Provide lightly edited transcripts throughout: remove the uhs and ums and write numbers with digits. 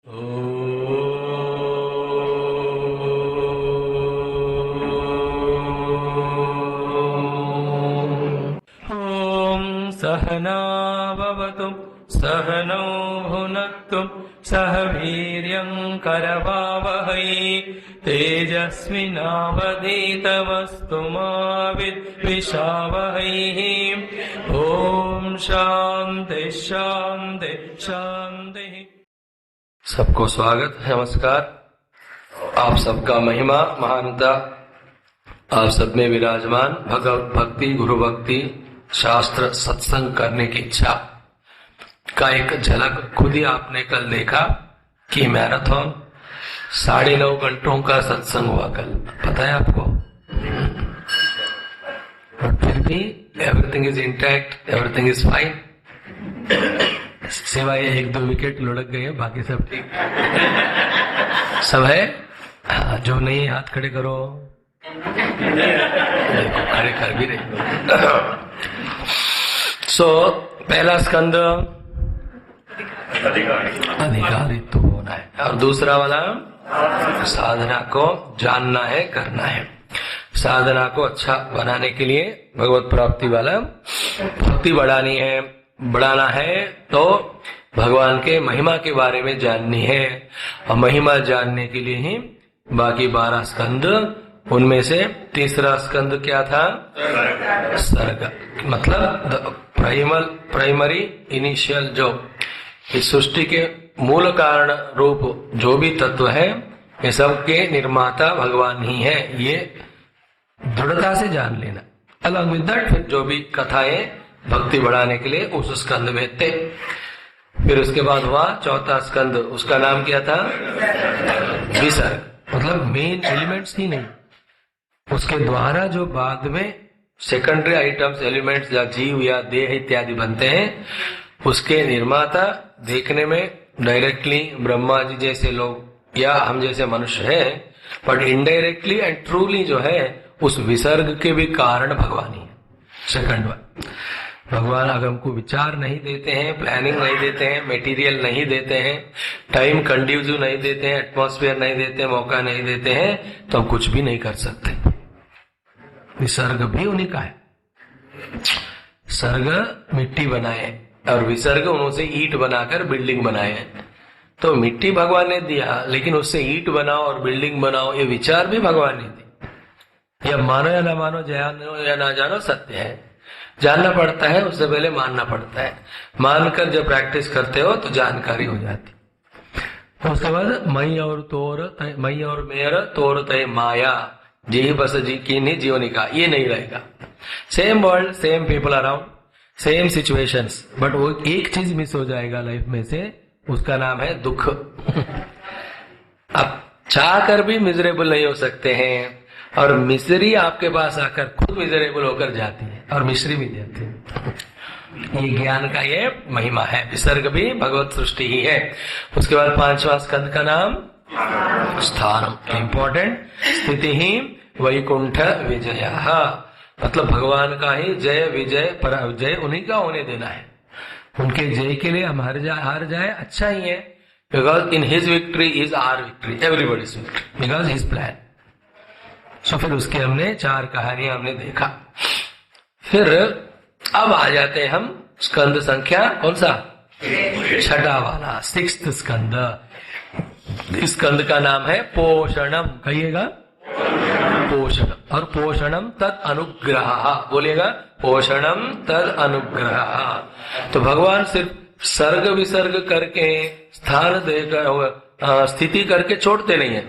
सहना भवतु सहनौ भुनक्तु सह वीर्यं करवावहै तेजस्विनावधीतमस्तु मा विद्विषावहै। ओम शांति शांति शांति। सबको स्वागत, नमस्कार। आप सबका महिमा महानता आप सब में विराजमान। भगवत भक्ति, गुरु भक्ति, शास्त्र सत्संग करने की इच्छा का एक झलक खुद ही आपने कल देखा कि मैराथन 9.5 घंटों का सत्संग हुआ कल, पता है आपको। और फिर भी everything is intact, everything is fine, सिवाय 1-2 विकेट लुढ़क गए, बाकी सब ठीक सब है। जो नहीं हाथ खड़े करो, देखो खड़े कर भी रहे। पहला स्कंद अधिकारित्व तो होना है, और दूसरा वाला साधना को जानना है, करना है। साधना को अच्छा बनाने के लिए भगवत प्राप्ति वाला भक्ति बढ़ाना है तो भगवान के महिमा के बारे में जाननी है, और महिमा जानने के लिए ही बाकी 12 स्कंद, उनमें से तीसरा स्कंद क्या था? सर्ग, मतलब प्राइमरी इनिशियल, जो इस सृष्टि के मूल कारण रूप जो भी तत्व है, ये सब के निर्माता भगवान ही है, ये दृढ़ता से जान लेना। अलग विद दैट फिर जो भी कथाएं भक्ति बढ़ाने के लिए उस स्कंद में थे। फिर उसके बाद हुआ चौथा स्कंद, उसका नाम क्या था? विसर्ग, मतलब मेन एलिमेंट्स ही नहीं, उसके द्वारा जो बाद में सेकेंडरी आइटम्स, एलिमेंट्स या जीव या देह इत्यादि बनते हैं, उसके निर्माता देखने में डायरेक्टली ब्रह्मा जी जैसे लोग या हम जैसे मनुष्य हैं, बट इनडायरेक्टली एंड ट्रूली जो है उस विसर्ग के भी कारण भगवान ही है। सेकंड वन, भगवान अगर हमको विचार नहीं देते हैं, प्लानिंग नहीं देते हैं, मटेरियल नहीं देते हैं, टाइम कंड्यूसिव नहीं देते हैं, एटमॉस्फेयर नहीं देते, मौका नहीं देते हैं, तो हम कुछ भी नहीं कर सकते। विसर्ग भी उन्हीं का है। सर्ग मिट्टी बनाए और विसर्ग उनसे ईंट बनाकर बिल्डिंग बनाए। तो मिट्टी भगवान ने दिया, लेकिन उससे ईंट बनाओ और बिल्डिंग बनाओ, ये विचार भी भगवान ने दी। या मानो या ना मानो, जानो या ना जानो, सत्य है। जानना पड़ता है, उससे पहले मानना पड़ता है। मानकर जब प्रैक्टिस करते हो तो जानकारी हो जाती। तो उसके बाद मई और मेर तोर तय माया, जी बस जी की नहीं जीवनिका, ये नहीं रहेगा। Same world, same people around, same situations, but वो एक चीज मिस हो जाएगा लाइफ में से, उसका नाम है दुख। आप चाह कर भी मिजरेबल नहीं हो सकते हैं, और मिसरी आपके पास आकर खुद मिजरेबल होकर जाती है और मिश्री भी देती है। ये ज्ञान का ये महिमा है। विसर्ग भी भगवत सृष्टि ही है। उसके बाद 5वां स्कंद का नाम स्थानम, इंपॉर्टेंट, स्थिति ही वैकुंठ विजय, मतलब भगवान का ही जय विजय पराजय उन्हीं का होने देना है। उनके जय के लिए हम हार जाए अच्छा ही है, because in his victory is our victory, everybody's victory, because his plan. So फिर उसके हमने 4 कहानियां हमने देखा। फिर अब आ जाते हैं हम स्कंद संख्या कौन सा? 6वां वाला, 6th स्कंद। इस स्कंद का नाम है पोषणम, कहिएगा पोषण, और पोषणम तद अनुग्रह, बोलिएगा पोषणम तद अनुग्रह। तो भगवान सिर्फ सर्ग विसर्ग करके, स्थान देकर, स्थिति करके छोड़ते नहीं है।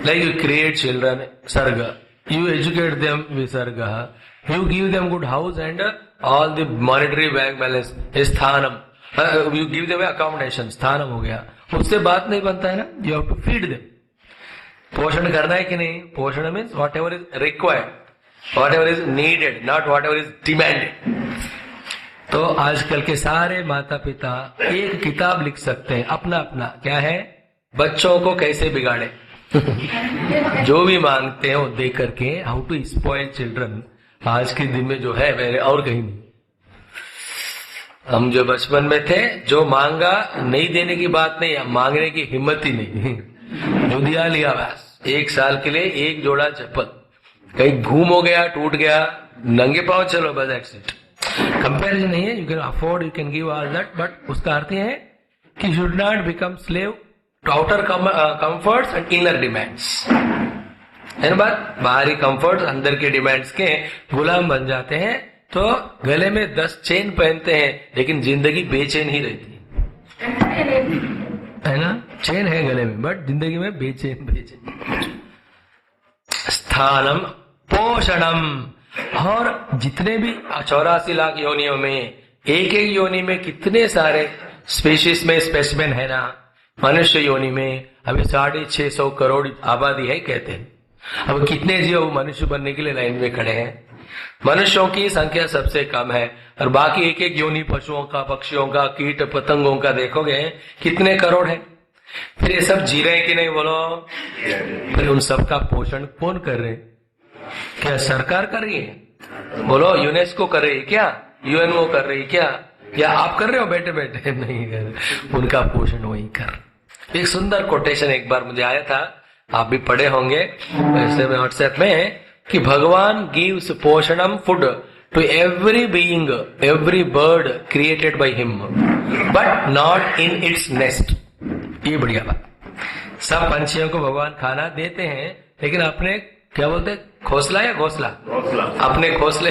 लाइक यू क्रिएट चिल्ड्रन, सर्ग, you educate them, visarga, you give them good house and all the monetary bank balance, sthanam, you give them accommodation, sthanam हो गया। उससे बात नहीं बनता है ना, you have to feed them। पोषण करना है कि नहीं? पोषण means whatever is required, whatever is needed, not whatever is demanded। तो आजकल के सारे माता पिता एक किताब लिख सकते हैं अपना अपना, क्या है? बच्चों को कैसे बिगाड़े। जो भी मांगते हैं वो दे करके, हाउ टू स्पॉइल चिल्ड्रन, आज के दिन में जो है मेरे और कहीं नहीं। हम जो बचपन में थे, जो मांगा नहीं देने की बात नहीं, मांगने की हिम्मत ही नहीं, जो दिया लिया बस। 1 साल के लिए 1 जोड़ा चप्पल, कहीं घूम हो गया, टूट गया, नंगे पांव चलो बस, दैट्स इट। कंपैरिजन नहीं है, you can afford, you can give all that, but उसका अर्थ है कि should not become slave to outer comforts and inner demands. है ना बात? बाहरी कंफर्ट, अंदर के डिमांड्स के गुलाम बन जाते हैं, तो गले में 10 चेन पहनते हैं, लेकिन जिंदगी बेचैन ही रहती है ना? चेन है गले में, बट जिंदगी में बेचैन। स्थानम पोषणम, और जितने भी 84 लाख योनियों में, एक एक योनि में कितने सारे स्पीशीज में स्पेसिमेन है ना। मनुष्य योनि में अभी 650 करोड़ आबादी है कहते हैं। अब कितने जीव मनुष्य बनने के लिए लाइन में खड़े हैं? मनुष्यों की संख्या सबसे कम है, और बाकी एक एक योनि पशुओं का, पक्षियों का, कीट पतंगों का देखोगे कितने करोड़ है। फिर ये सब जी रहे हैं कि नहीं बोलो? फिर उन सब का पोषण कौन कर रहे? क्या सरकार कर रही है? बोलो, यूनेस्को कर रही है क्या? यूएनओ कर रही है क्या? या आप कर रहे हो बैठे बैठे? नहीं कर रहे, उनका पोषण वही कर। एक सुंदर कोटेशन एक बार मुझे आया था, आप भी पढ़े होंगे ऐसे में व्हाट्सएप में, कि भगवान गिव्स पोषणम food to every being, every bird created by him, but not in its nest. ये बढ़िया बात। सब पंछियों को भगवान खाना देते हैं, लेकिन अपने क्या बोलते हैं, घोंसला या घोंसला, अपने घोंसले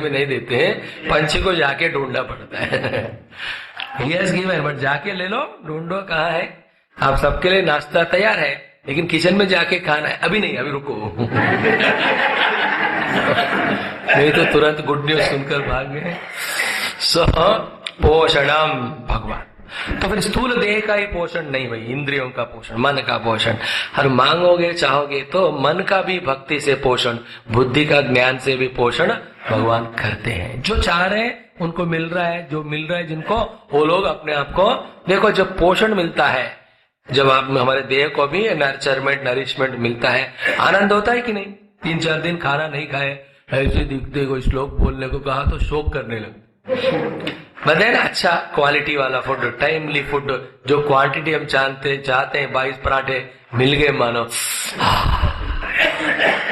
में नहीं देते हैं। पंछी को जाके ढूंढना पड़ता है। यस गिवन, बट जाके ले लो, ढूंढो कहाँ है। आप सबके लिए नाश्ता तैयार है, लेकिन किचन में जाके खाना है। अभी नहीं, अभी रुको। नहीं तो तुरंत गुड न्यूज सुनकर भाग गए। सो पोषणम भगवान। तो फिर स्थूल देह का ही पोषण नहीं भाई, इंद्रियों का पोषण, मन का पोषण। और मांगोगे चाहोगे तो मन का भी भक्ति से पोषण, बुद्धि का ज्ञान से भी पोषण भगवान करते हैं। जो चाह रहे हैं उनको मिल रहा है, जो मिल रहा है जिनको, वो लोग अपने आप को देखो। जब पोषण मिलता है, जब आप हमारे देह को भी नर्चरमेंट, नरिशमेंट मिलता है, आनंद होता है कि नहीं? 3-4 दिन खाना नहीं खाए, ऐसे दिखते कोई श्लोक बोलने को कहा तो शोक करने लगे। बताए ना, अच्छा क्वालिटी वाला फूड, टाइमली फूड, जो क्वांटिटी हम चाहते हैं, 22 पराठे मिल गए मानो,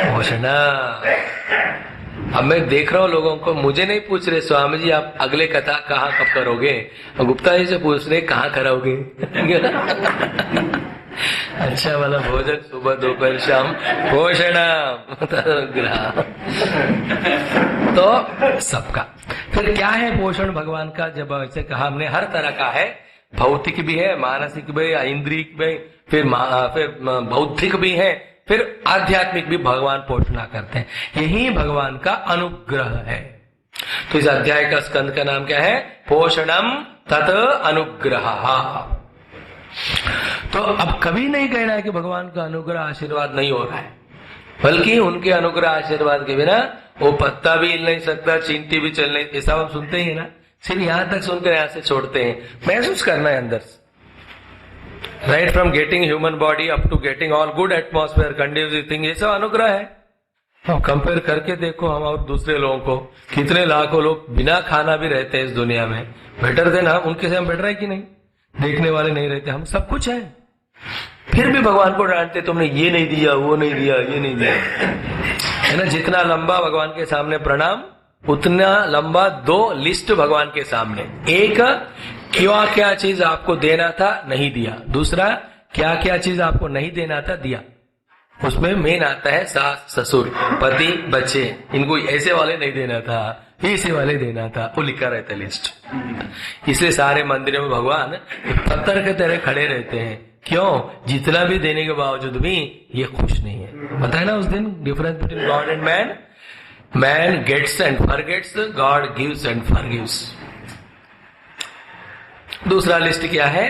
पोषण। अब मैं देख रहा हूँ लोगों को, मुझे नहीं पूछ रहे स्वामी जी आप अगले कथा कहाँ कब करोगे, गुप्ता जी से पूछ रहे कहाँ कराओगे। अच्छा वाला भोजन सुबह दोपहर शाम, पोषण तो सबका। फिर क्या है पोषण भगवान का? जब ऐसे कहा हमने, हर तरह का है, भौतिक भी है, मानसिक भी है, इंद्रिय भी, फिर बौद्धिक भी है, फिर आध्यात्मिक भी भगवान पोषण करते हैं। यही भगवान का अनुग्रह है। तो इस अध्याय का स्कंद का नाम क्या है? पोषणम तत् अनुग्रह। तो अब कभी नहीं कहना है कि भगवान का अनुग्रह आशीर्वाद नहीं हो रहा है, बल्कि उनके अनुग्रह आशीर्वाद के बिना वो पत्ता भी हिल नहीं सकता, चींटी भी चल नहीं, ऐसा हम सुनते ही है ना। सिर्फ यहां तक सुनकर यहां से छोड़ते हैं। महसूस करना है अंदर से, right from getting human body up to getting all good atmosphere, conducive thing, ये सब अनुग्रह है। हम कंपेयर करके देखो हम और दूसरे लोगों को, कितने लाखों लोग बिना खाना भी रहते हैं इस दुनिया में। बेटर देन हम, उनके से हम बेटर है कि नहीं? देखने वाले नहीं रहते, हम सब कुछ है, फिर भी भगवान को डांटते, तुमने ये नहीं दिया, वो नहीं दिया, ये नहीं दिया, है ना। जितना लंबा भगवान के सामने प्रणाम, उतना लंबा 2 लिस्ट भगवान के सामने। एक, क्या क्या चीज आपको देना था नहीं दिया। दूसरा, क्या क्या चीज आपको नहीं देना था दिया। उसमें मेन आता है सास ससुर, पति, बच्चे, इनको ऐसे वाले नहीं देना था, ऐसे वाले देना था, वो लिखा रहता है लिस्ट। इसलिए सारे मंदिरों में भगवान पत्थर के तरह खड़े रहते हैं। क्यों? जितना भी देने के बावजूद भी ये खुश नहीं है। पता है ना उस दिन difference between God and man? Man gets and forgets, God gives and forgives. दूसरा लिस्ट क्या है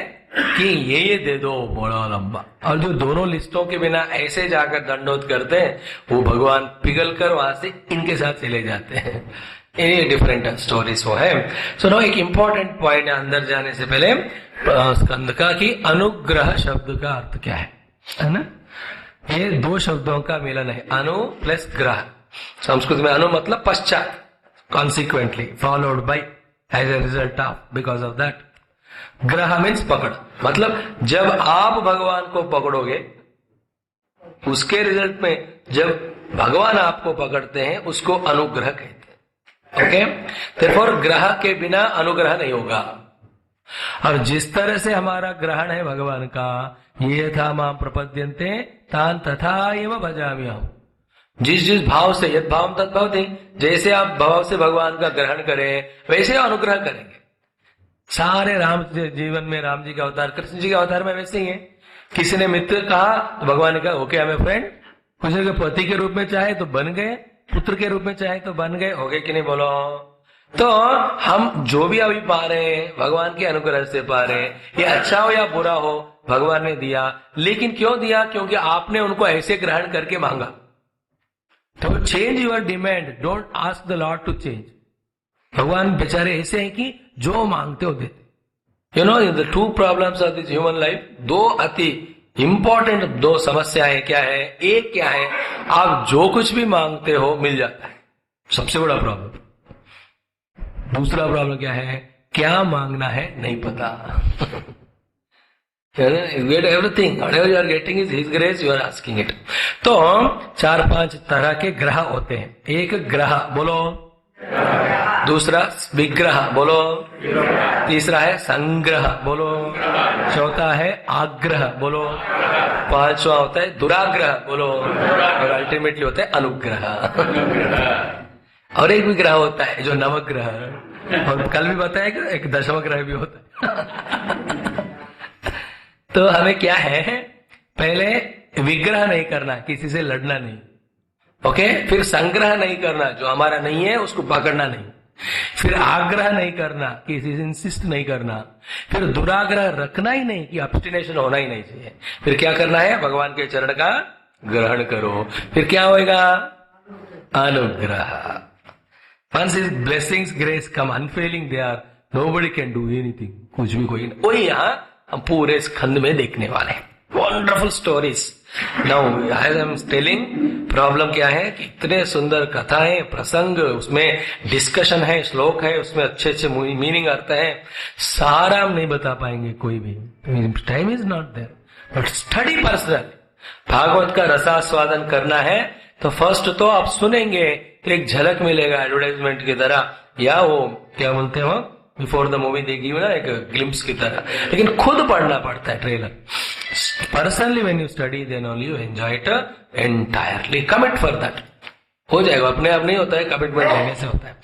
कि ये दे दो बड़ा लंबा। और जो दोनों लिस्टों के बिना ऐसे जाकर दंडोत करते हैं, वो भगवान पिघल कर वहां से इनके साथ चले जाते हैं। ये डिफरेंट स्टोरीज वो है। सो नो, एक इंपॉर्टेंट पॉइंट है अंदर जाने से पहले स्कंद का, कि अनुग्रह शब्द का अर्थ क्या है ना। ये 2 शब्दों का मिलन है, अनु प्लस ग्रह। संस्कृत में अनु मतलब पश्चात, consequently, followed by, as a result of because of that. ग्रह मीन्स पकड़, मतलब जब आप भगवान को पकड़ोगे उसके रिजल्ट में जब भगवान आपको पकड़ते हैं उसको अनुग्रह कहते हैं। ओके, therefore ग्रह के बिना अनुग्रह नहीं होगा। और जिस तरह से हमारा ग्रहण है भगवान का, ये था माम प्रपद्यन्ते तान तथा एव भजाम्यहम्, जिस भाव से यद भाव तद्भवति, जैसे आप भाव से भगवान का ग्रहण करें वैसे अनुग्रह करेंगे। सारे राम जीवन में राम जी का अवतार, कृष्ण जी का अवतार में वैसे ही है। किसी ने मित्र कहा तो भगवान ने कहा ओके आई एम फ्रेंड, किसी के पति के रूप में चाहे तो बन गए, पुत्र के रूप में चाहे तो बन गए, हो गए कि नहीं बोलो। तो हम जो भी अभी पा रहे हैं भगवान के अनुग्रह से पा रहे हैं, ये अच्छा हो या बुरा हो भगवान ने दिया। लेकिन क्यों दिया? क्योंकि आपने उनको ऐसे ग्रहण करके मांगा। तो change your demand, don't ask the Lord to change. भगवान बेचारे ऐसे हैं कि जो मांगते हो देते। You know the two problems of this human life, दो अति इंपॉर्टेंट दो समस्याएं क्या है? एक क्या है, आप जो कुछ भी मांगते हो मिल जाता है, सबसे बड़ा प्रॉब्लम। दूसरा प्रॉब्लम क्या है? क्या मांगना है नहीं पता। You get everything, whatever you are getting is His grace, you are asking it. तो 4-5 तरह के ग्रह होते हैं। एक ग्रह बोलो, दूसरा विग्रह बोलो, तीसरा है संग्रह बोलो, चौथा है आग्रह बोलो, पांचवा होता है दुराग्रह बोलो, और अल्टीमेटली होता है अनुग्रह। और एक विग्रह होता है जो नवग्रह, और कल भी बताया कि एक दशम ग्रह भी होता है। तो हमें क्या है, पहले विग्रह नहीं करना, किसी से लड़ना नहीं। ओके, फिर संग्रह नहीं करना, जो हमारा नहीं है उसको पकड़ना नहीं। फिर आग्रह नहीं करना, किसी से इंसिस्ट नहीं करना। फिर दुराग्रह रखना ही नहीं, कि अब्स्टिनेशन होना ही नहीं चाहिए। फिर क्या करना है? भगवान के चरण का ग्रहण करो। फिर क्या होएगा? अनुग्रह। Once his blessings, grace come unfailing there, nobody can do anything. कुछ भी कोई नहीं। वही यहाँ हम पूरे स्कंद में देखने वाले हैं। Wonderful stories. Now I am telling, problem क्या है कि इतने सुंदर कथाएं, प्रसंग, उसमें डिस्कशन है, श्लोक है, उसमें अच्छे अच्छे मीनिंग अर्थ है, सारा हम नहीं बता पाएंगे कोई भी, time is not there. But study personal, भागवत का रसास्वादन करना है तो फर्स्ट तो आप सुनेंगे तो एक झलक मिलेगा एडवर्टाइजमेंट की तरह, या वो क्या बोलते हैं वो बिफोर द मूवी देगी ना, एक ग्लिम्स की तरह। लेकिन खुद पढ़ना पड़ता है trailer. Personally when you study then only you enjoy it entirely. Commit for that. हो जाएगा, अपने आप नहीं होता है, कमिटमेंट लेने से होता है।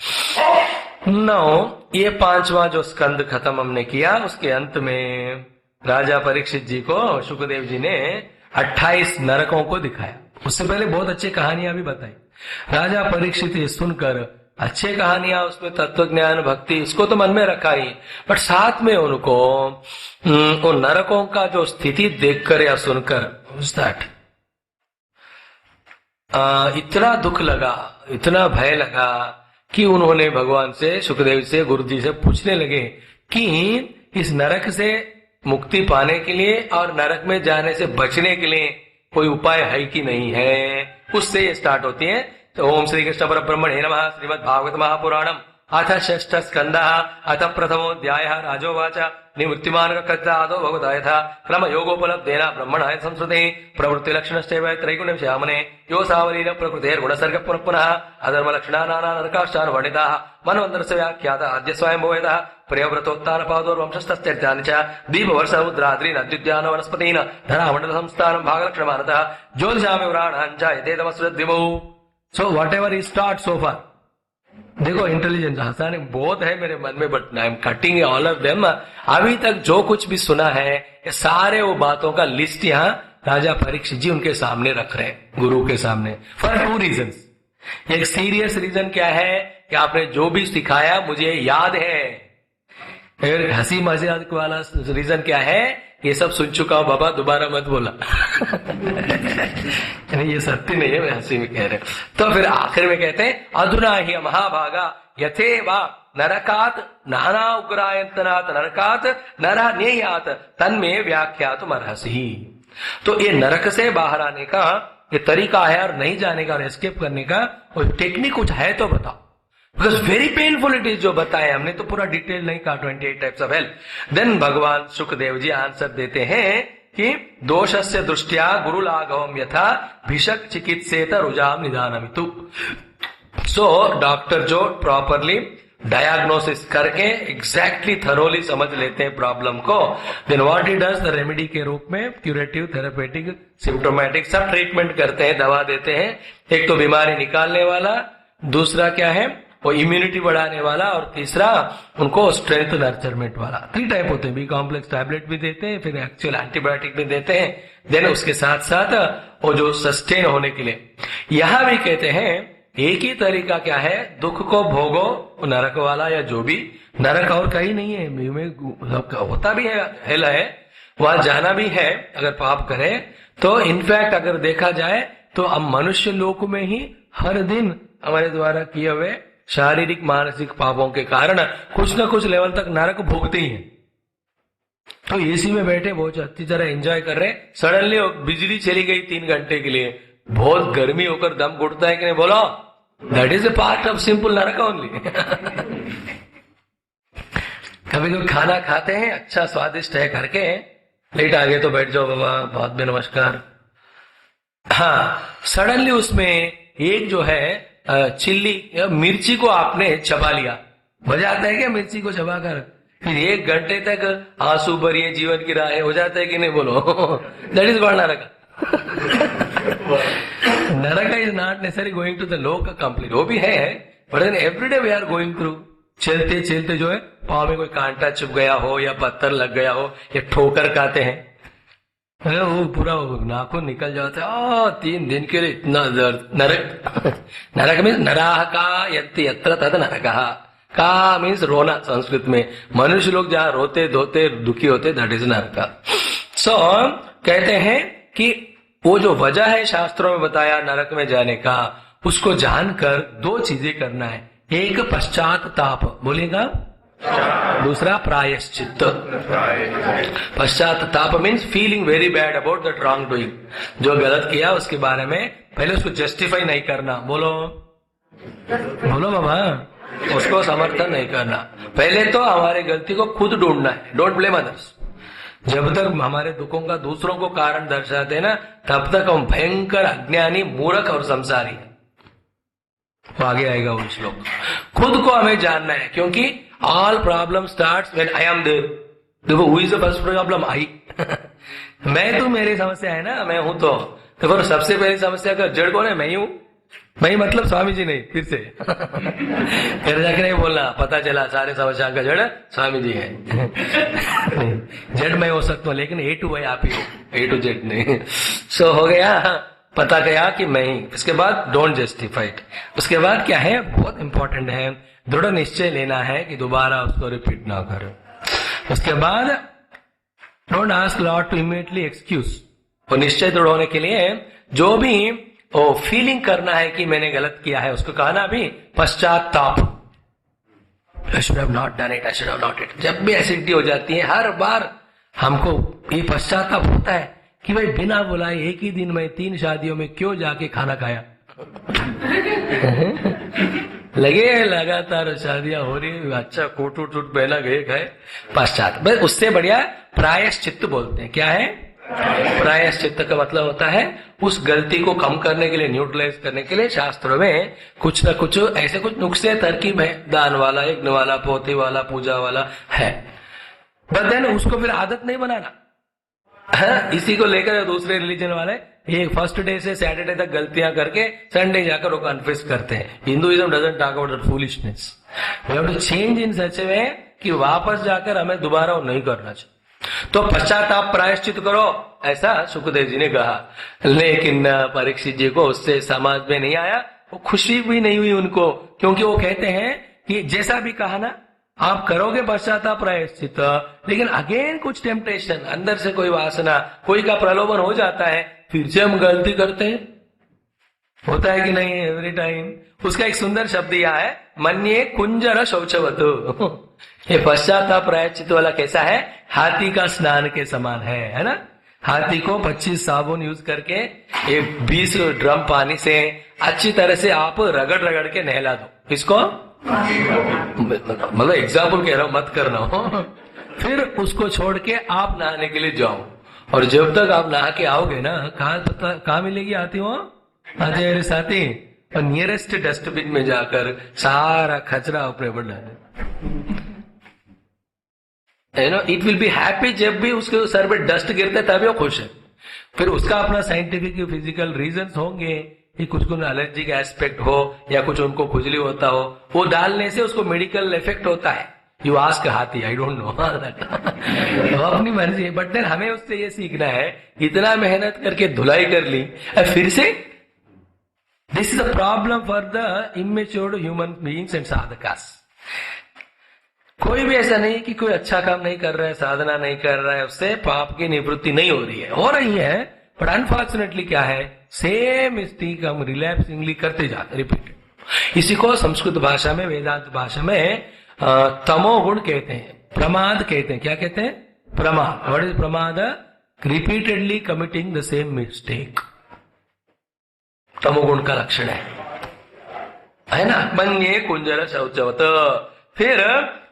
नाउ ये 5वां जो स्कंद खत्म हमने किया, उसके अंत में राजा परीक्षित जी को शुकदेव जी ने 28 नरकों को दिखाया। उससे पहले बहुत अच्छी कहानियां भी बताई। राजा परीक्षित ये सुनकर, अच्छे कहानियां, उसमें तत्व ज्ञान, भक्ति, इसको तो मन में रखा ही, बट साथ में उनको उन नरकों का जो स्थिति देखकर या सुनकर इतना दुख लगा, इतना भय लगा कि उन्होंने भगवान से, सुखदेव से, गुरु जी से पूछने लगे कि इस नरक से मुक्ति पाने के लिए और नरक में जाने से बचने के लिए कोई उपाय है कि नहीं है। उससे ये स्टार्ट होती है। तो ओम श्री कृष्ण परब्रह्मणे नमः। श्रीमद् भागवत महापुराणम अथ षष्ठ स्कंदः अथ प्रथमोऽध्यायः। राजोवाच निवृत्तिमान कथादो भगवता क्रम योगोपलब्धेन ब्रह्मणाय संस्कृते प्रवृत्ति लक्षणश्चैव त्रैगुण्यं श्यामने यो सावलीन प्रकृतेर्गुणसर्ग पुनः पुनः अधर्म लक्षणा नाना नरकाश्चान वर्णिताः मनवन्तरस्य व्याख्याता अद्य स्वयं भवेदः प्रियव्रतोत्तान पादोर्वंशस्तस्त्यर्जानि च दीपवर्षमुद्राद्रीन अद्युद्यान वनस्पतीन धरामण्डल संस्थानं भागलक्षणमानतः ज्योतिषामि व्राणान् च एतेदमसृद्विमौ। So whatever is start so far, देखो इंटेलिजेंस हंसाने बहुत है मेरे मन में, but I am cutting all of them. अभी तक जो कुछ भी सुना है, ये सारे वो बातों का लिस्ट यहाँ राजा परीक्षित जी उनके सामने रख रहे हैं, गुरु के सामने, फॉर 2 रीजंस। एक सीरियस रीजन क्या है कि आपने जो भी सिखाया मुझे याद है। एक हंसी मजाक वाला रीजन क्या है, ये सब सुन चुका हूं बाबा, दोबारा मत बोला। ये सत्य नहीं है, मैं हंसी में कह रहे। तो फिर आखिर में कहते हैं अधुना ही महाभागा यथेवा नरकात नाना उग्रायंतनात् नरकात नरा न्येयात तन्मे व्याख्यातुम अर्हसि। तो ये नरक से बाहर आने का ये तरीका है, और नहीं जाने का और एस्केप करने का कोई टेक्निक कुछ है तो बताओ। Because very painful it is, जो बताया हमने तो पूरा डिटेल नहीं कहा, 28 टाइप्स ऑफ हेल। देन भगवान सुखदेव जी आंसर देते हैं कि दोषस्य दृष्टिया गुरु लाघवम यथा भिषक चिकित्सेत रुजाम निदानमितु। सो डॉक्टर जो प्रॉपरली डायग्नोसिस करके एग्जैक्टली थरोली समझ लेते हैं प्रॉब्लम को, then what he does the remedy के रूप में क्यूरेटिव, थेरेपेटिक, सिम्प्टोमेटिक सब ट्रीटमेंट करते हैं, दवा देते हैं। एक तो बीमारी निकालने वाला, दूसरा क्या है वो इम्यूनिटी बढ़ाने वाला, और तीसरा उनको स्ट्रेंथ नर्चरमेंट वाला। 3 टाइप होते हैं। बी कॉम्प्लेक्स टैबलेट भी देते हैं, फिर एक्चुअल एंटीबायोटिक भी देते हैं, देन उसके साथ साथ वो जो सस्टेन होने के लिए। यहां भी कहते हैं एक ही तरीका क्या है, दुख को भोगो, नरक वाला या जो भी, नरक और कहीं नहीं है, होता भी है, हेल है, वहां जाना भी है अगर पाप करे तो। इनफैक्ट अगर देखा जाए तो हम मनुष्य लोक में ही हर दिन हमारे द्वारा किए हुए शारीरिक मानसिक पापों के कारण कुछ न कुछ लेवल तक नरक भोगते ही हैं। तो एसी में बैठे बहुत अच्छी तरह एंजॉय कर रहे, सडनली बिजली चली गई 3 घंटे के लिए, बहुत गर्मी होकर दम घुटता है कि नहीं, बोलो that is a part of simple नरक ओनली। कभी कभी खाना खाते हैं अच्छा स्वादिष्ट है करके, लेट आ गए तो बैठ जाओ बाबा, बहुत भी नमस्कार। हाँ, सडनली उसमें एक जो है चिल्ली मिर्ची को आपने चबा लिया, मजा आता है क्या मिर्ची को चबा कर? फिर 1 घंटे तक आंसू भरिए जीवन की राह हो जाता है कि नहीं, बोलो दैट इज व्हाट नरक। नरक is not necessary going to the लोक कंप्लीट, वो भी है, but then everyday we are going through. चलते चलते जो है पाँव में कोई कांटा चुभ गया हो या पत्थर लग गया हो या ठोकर खाते हैं, वो पूरा नाखून निकल जाता है, 3 दिन के लिए इतना दर्द। नरक नरक मीन्स नराह का यत्र तद नरक का मीन्स रोना संस्कृत में। मनुष्य लोग जहाँ रोते धोते दुखी होते, दैट इज नरक। सो कहते हैं कि वो जो वजह है शास्त्रों में बताया नरक में जाने का, उसको जानकर 2 चीजें करना है। एक पश्चाताप, बोलिएगा, दूसरा प्रायश्चित्त। पश्चाताप means feeling very bad about that wrong doing, जो गलत किया उसके बारे में पहले उसको जस्टिफाई नहीं करना, बोलो बोलो बाबा, उसको समर्थन नहीं करना। पहले तो हमारी गलती को खुद ढूंढना है, डोंट ब्लेम अदर्स। जब तक हमारे दुखों का दूसरों को कारण दर्शाते हैं ना, तब तक हम भयंकर अज्ञानी, मूर्ख और संसारी हैं। तो आगे आएगा वो श्लोक। खुद को हमें जानना है, क्योंकि all problem starts when I am there. देखो who is the first problem, I. मैं तो, मेरी समस्या है ना, मैं हूं तो देखो सबसे पहली समस्या का जड़ कौन है, मैं ही हूं। मैं मतलब स्वामी जी नहीं, फिर से फिर जाके नहीं बोलना, पता चला सारे समस्या का जड़ स्वामी जी है। जड़ मैं हो सकता हूँ, लेकिन A to Y आप ही हो, A to Z नहीं। सो हो गया, पता गया कि मैं ही। इसके बाद डोंट जस्टिफाई इट। उसके बाद क्या है, बहुत इंपॉर्टेंट है, दृढ़ निश्चय लेना है कि दोबारा उसको रिपीट ना करो। उसके बाद don't ask Lord to immediately excuse. और निश्चय दृढ़ होने के लिए जो भी वो फीलिंग करना है कि मैंने गलत किया है, उसको कहना भी पश्चाताप। I should have not done it, I should have not it। जब भी एसिडिटी हो जाती है, हर बार हमको ये पश्चाताप होता है कि भाई बिना बुलाए एक ही दिन में 3 शादियों में क्यों जाके खाना खाया। लगे लगातार शादियां हो रही, अच्छा कोट उट पहना गए खाए, पश्चात। बस उससे बढ़िया प्रायश्चित्त बोलते हैं। क्या है प्रायश्चित्त का मतलब होता है उस गलती को कम करने के लिए, न्यूट्रलाइज करने के लिए शास्त्रों में कुछ न कुछ ऐसे कुछ नुस्खे तरकीब है, दान वाला, यज्ञ वाला, पोथी वाला, पूजा वाला है। बट देन उसको फिर आदत नहीं बनाना। इसी को लेकर दूसरे रिलीजन वाले ये फर्स्ट डे से सैटरडे तक गलतियां करके संडे जाकर वो कन्फेस करते हैं। Hinduism doesn't talk about that foolishness. We have to change in such a way कि वापस जाकर हमें दोबारा वो नहीं करना चाहिए। तो पश्चाताप प्रायश्चित करो, ऐसा सुखदेव जी ने कहा। लेकिन परीक्षित जी को उससे समाज में नहीं आया, वो खुशी भी नहीं हुई उनको, क्योंकि वो कहते हैं कि जैसा भी कहा ना, आप करोगे पश्चाताप प्रायश्चित, लेकिन अगेन कुछ टेम्पटेशन, अंदर से कोई वासना, कोई का प्रलोभन हो जाता है, फिर से हम गलती करते हैं। होता है कि नहीं एवरी टाइम। उसका एक सुंदर शब्द यह है, मन्ये कुंजर शौचवत। ये पश्चाताप प्रायश्चित वाला कैसा है, हाथी का स्नान के समान है ना। हाथी को 25 साबुन यूज करके एक 20 ड्रम पानी से अच्छी तरह से आप रगड़ रगड़ के नहला दो। इसको मतलब एग्जाम्पल कह रहा हूं, मत करना हो। फिर उसको छोड़ के आप नहाने के लिए जाओ, और जब तक आप नहा के आओगे ना, कहाँ मिलेगी आती हो अजय साथी, और नियरेस्ट डस्टबिन में जाकर सारा कचरा अपने ऊपर डाले। इट विल बी हैप्पी जब भी उसके सर पे डस्ट गिरता है तभी वो खुश है। फिर उसका अपना साइंटिफिक फिजिकल रीजंस होंगे कि कुछ एलर्जी का एस्पेक्ट हो या कुछ उनको खुजली होता हो, वो डालने से उसको मेडिकल इफेक्ट होता है। यू आस्क हाथी, आई डोंट नो। अपनी मर्जी है, बट देन हमें उससे ये सीखना है, इतना मेहनत करके धुलाई कर ली फिर से। This is a problem for the immatured human beings and sadhakas. कोई भी ऐसा नहीं कि कोई अच्छा काम नहीं कर रहा है, साधना नहीं कर रहा है, उससे पाप की निवृत्ति नहीं हो रही है, हो रही है, बट अनफॉर्चुनेटली क्या है, सेम मिस्टेक हम रिलैप्सिंगली करते जाते, रिपीट। इसी को संस्कृत भाषा में, वेदांत भाषा में तमोगुण कहते हैं, प्रमाद कहते हैं। क्या कहते हैं? प्रमाद। व्हाट इज प्रमाद? Repeatedly committing the same mistake, तमोगुण का लक्षण है ना। मन्ये कुंजर शौचवत। फिर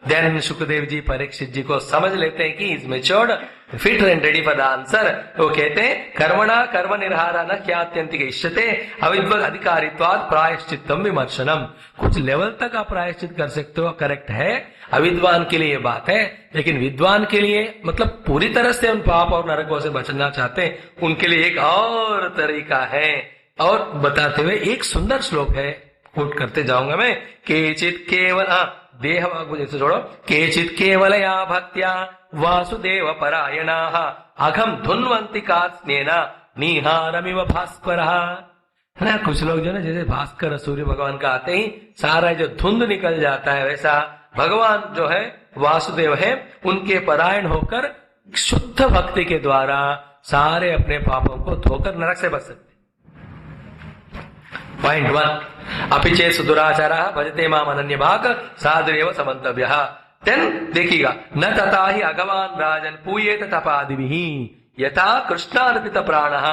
देन सुखदेव जी परीक्षित जी को समझ लेते हैं कि is matured, fit and ready for the answer. वो कहते हैं कर्मणा कर्म निर्हारा न ख्यात्यंतिक इष्यते अविद्वद अधिकारित्वाद प्रायश्चित्तम विमर्शनम। कुछ लेवल तक आप प्रायश्चित कर सकते हो, करेक्ट है, अविद्वान के लिए ये बात है, लेकिन विद्वान के लिए, मतलब पूरी तरह से उन पाप और नरकों से बचना चाहते हैं, उनके लिए एक और तरीका है। और बताते हुए एक सुंदर श्लोक है, कोट करते जाऊंगा मैं। केचित केवल देह जैसे छोड़ो, केचित केवलया भक्त्या वासुदेव परायणाः अघम धुन्वन्ति कात्स्नेन निहारमिव भास्करः। है ना, कुछ लोग जो ना, जैसे भास्कर सूर्य भगवान का आते ही सारा जो धुंध निकल जाता है, वैसा भगवान जो है वासुदेव है, उनके परायण होकर शुद्ध भक्ति के द्वारा सारे अपने पापों को धोकर नरक से बच सकते। पॉइंट 1, अपि चेत् सुदुराचारः भजते माम अनन्य भाग साधुरेव समन्तव्यः। देन देखिएगा, न तथा ही अगवान राजन पूयेत तपादिभिः यथा कृष्णार्पित प्राणः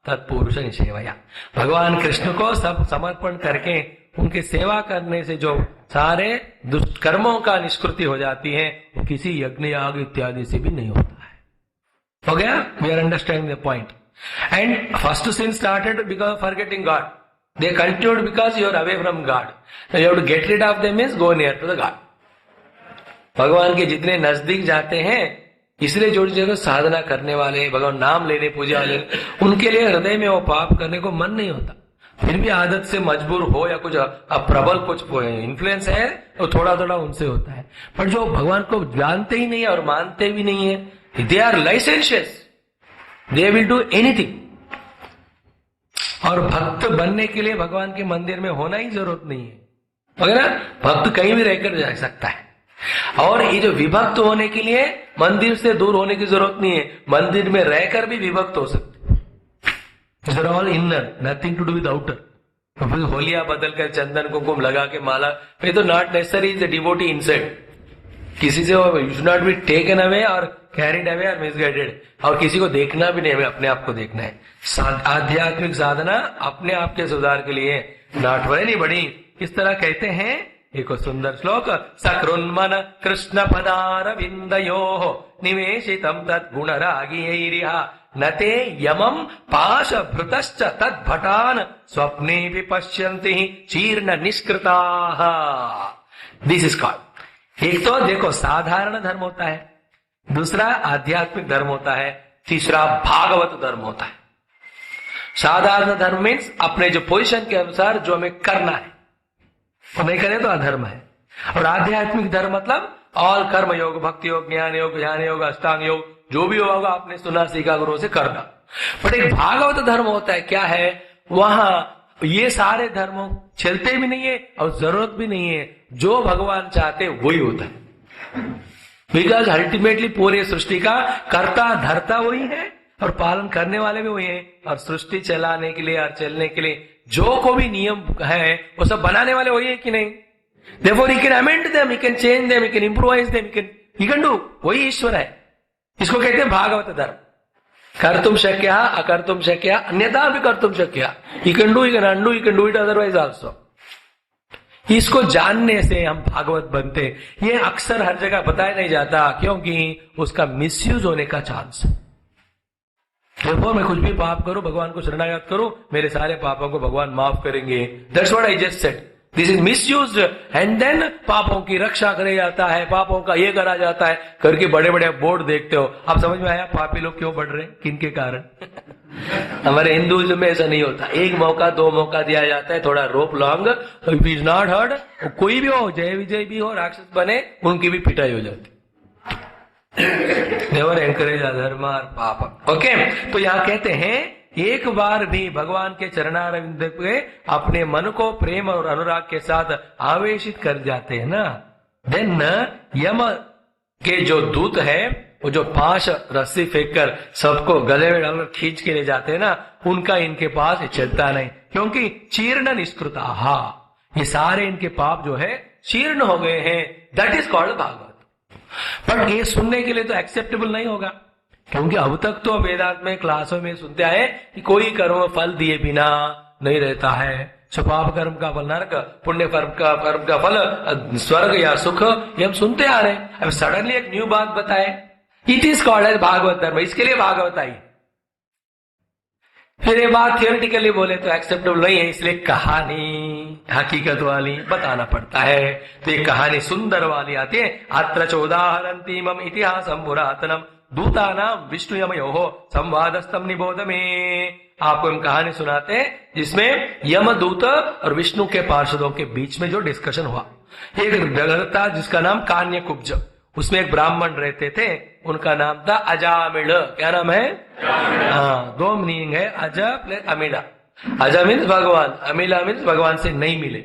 तत्पुरुष निषेवया। भगवान कृष्ण को सब समर्पण करके उनके सेवा करने से जो सारे दुष्कर्मों का निष्कृति हो जाती है, वो किसी यज्ञ याग इत्यादि से भी नहीं होता है। हो गया? We are understanding the point. And first sin started because of forgetting God, they continued because you are away from God. So you have to get rid of them means go near to the God. भगवान के जितने नजदीक जाते हैं, इसलिए जो जगह साधना करने वाले, भगवान नाम लेने, पूजा वाले, उनके लिए हृदय में वो पाप करने को मन नहीं होता। फिर भी आदत से मजबूर हो या कुछ प्रबल कुछ इन्फ्लुएंस है तो थोड़ा थोड़ा उनसे होता है। पर जो भगवान को जानते ही नहीं है और मानते भी नहीं है, they are licentious, they will do anything. और भक्त बनने के लिए भगवान के मंदिर में होना ही जरूरत नहीं है, वगैरह भक्त कहीं भी रहकर जा सकता है। और ये जो विभक्त होने के लिए मंदिर से दूर होने की जरूरत नहीं है, मंदिर में रहकर भी विभक्त हो सकते। It all inner, nothing to do with outer. होलिया बदल कर चंदन कुमकुम लगा के माला, फिर तो not necessary is the devotee inside. किसी से you should not be taken away और कैरिड अवे और मिसगाइडेड, और किसी को देखना भी नहीं, हमें अपने आप को देखना है। आध्यात्मिक साधना अपने आप के सुधार के लिए, नॉट वेरी बड़ी। इस तरह कहते हैं, एक सुंदर श्लोक, सकृन्मन कृष्ण पदारविन्दयोः निवेशितं तद्गुणरागियैरिह नते यमं पाशभृतश्च तद्भटान् स्वप्नेऽपि पश्यन्ति चीर्ण निष्कृताः। दिस इज कॉल्ड, एक तो देखो साधारण धर्म होता है, दूसरा आध्यात्मिक धर्म होता है, तीसरा भागवत धर्म होता है। साधारण धर्म मीन्स अपने जो पोजीशन के अनुसार जो हमें करना है, वो नहीं करें तो अधर्म है। और आध्यात्मिक धर्म मतलब ऑल कर्म योग, भक्ति योग, ज्ञान योग, ध्यान योग, अष्टांग योग, जो भी होगा आपने सुना सीखा गुरु से करना। बट एक भागवत धर्म होता है, क्या है, वहां ये सारे धर्म चलते भी नहीं है और जरूरत भी नहीं है, जो भगवान चाहते वही होता है। बिकॉज अल्टीमेटली पूरी सृष्टि का कर्ता धर्ता वही है और पालन करने वाले भी वही है, और सृष्टि चलाने के लिए और चलने के लिए जो को भी नियम है वो सब बनाने वाले वही है कि नहीं। Therefore he can amend them, he can change them, he can improvise them, he can do, वही ईश्वर है। इसको कहते हैं भागवत धर्म। कर तुम शक्य, अकर तुम शक्य, अन्यथा भी कर तुम शक्य। He can do, he can undo, he can do it otherwise also. इसको जानने से हम भागवत बनते। ये अक्सर हर जगह बताया नहीं जाता क्योंकि उसका मिसयूज होने का चांस है। देखो मैं कुछ भी पाप करूं, भगवान को शरणागत करूं, मेरे सारे पापों को भगवान माफ करेंगे। That's what I just said. This is misused and then पापों की रक्षा करे जाता है, पापों का ये करा जाता है करके बड़े बड़े बोर्ड देखते हो। आप समझ में आया पापी लोग क्यों बढ़ रहे हैं, किनके कारण? हमारे हिंदुइज्म में ऐसा नहीं होता। एक मौका दो मौका दिया जाता है, थोड़ा rope long, if is not heard, कोई भी हो, जय विजय भी हो, राक्षस बने, उनकी भी पिटाई हो जाती। नेवर एनकरेज अधर्म और पाप। ओके, तो यहाँ कहते हैं एक बार भी भगवान के चरणारविंद पे अपने मन को प्रेम और अनुराग के साथ आवेशित कर जाते हैं ना, देन यम के जो दूत है वो जो 5 रस्सी फेंककर सबको गले में डालकर खींच के ले जाते हैं ना, उनका इनके पास चलता नहीं, क्योंकि चीर्ण निष्कृता, ये सारे इनके पाप जो है चीर्ण हो गए हैं। That is called Bhagavat. पर ये सुनने के लिए तो एक्सेप्टेबल नहीं होगा, क्योंकि अब तक तो वेदांत में क्लासों में सुनते आए कि कोई कर्म फल दिए बिना नहीं रहता है। पाप कर्म का फल नरक, पुण्य कर्म का फल स्वर्ग या सुख, ये हम सुनते आ रहे हैं। अब सडनली एक न्यू बात बताए, it is called as Bhagavat dharma, इसके लिए भागवत आई। फिर ये बात थियोरिटिकली बोले तो एक्सेप्टेबल नहीं है, इसलिए कहानी हकीकत वाली बताना पड़ता है। तो ये कहानी सुंदर वाली आती है। अत्र चोदाहरन्तीमम इतिहासम पुरातनम दूतानाम विष्णु यमयोः संवादस्तम निबोध में। आपको हम कहानी सुनाते हैं जिसमें यमदूत और विष्णु के पार्षदों के बीच में जो डिस्कशन हुआ। एक नगर था जिसका नाम कान्यकुब्ज, उसमें एक ब्राह्मण रहते थे, उनका नाम था अजामिल। क्या नाम है? हाँ, 2 मीनिंग है, अजा प्लस अमिला। अजा मीन्स भगवान, अमिला मीन्स भगवान से नहीं मिले,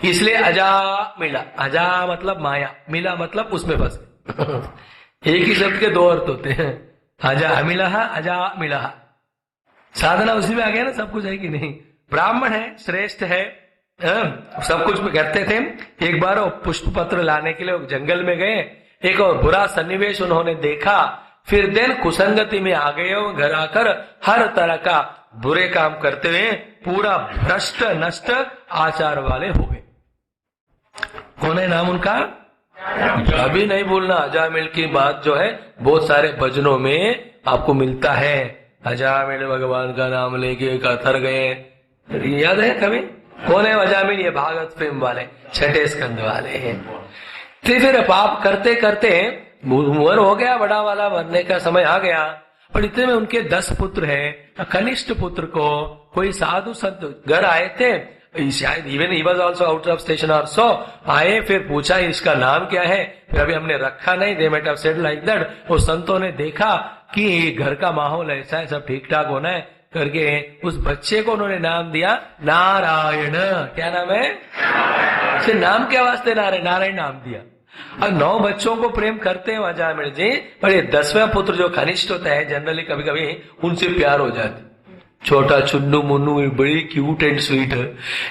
इसलिए अजामिला। अजा मतलब माया, मिला मतलब उसमें फंस एक ही शब्द के 2 अर्थ होते हैं, अजा अमिला, अजा मिला। साधना उसी में आ गया ना, सब कुछ है कि नहीं। ब्राह्मण है, श्रेष्ठ है, सब कुछ में करते थे। एक बार वो पुष्प पत्र लाने के लिए जंगल में गए, एक और बुरा सन्निवेश उन्होंने देखा, फिर दिन कुसंगति में आ गए। वो घर आकर हर तरह का बुरे काम करते हुए पूरा भ्रष्ट नष्ट आचार वाले हो गए। कौन है नाम उनका? अभी नहीं भूलना, अजामिल की बात जो है बहुत सारे भजनों में आपको मिलता है। अजामिल भगवान का नाम लेके कथर गए, याद है कभी? कौन है अजामिल? ये भागवत प्रेम वाले 6ठे स्कंद वाले हैं। तो फिर पाप करते करते उम्र हो गया, बड़ा वाला मरने का समय आ गया, पर इतने में उनके 10 पुत्र हैं। कनिष्ठ पुत्र को कोई साधु संत घर आए थे, शायद even he was also out of station और सो आए, फिर पूछा इसका नाम क्या है, फिर अभी हमने रखा नहीं, दे मिट हैव सेड लाइक दैट। वो संतों ने देखा कि घर का माहौल ऐसा है, सब ठीक ठाक होना है करके उस बच्चे को उन्होंने नाम दिया नारायण। क्या नाम है? इसे नाम के वास्ते नारायण नाम दिया। और 9 बच्चों को प्रेम करते हैं अजामिल जी, पर ये 10वां पुत्र जो कनिष्ठ होता है जनरली कभी कभी उनसे प्यार हो जाता है। छोटा चुन्नू मुन्नू बड़ी cute and sweet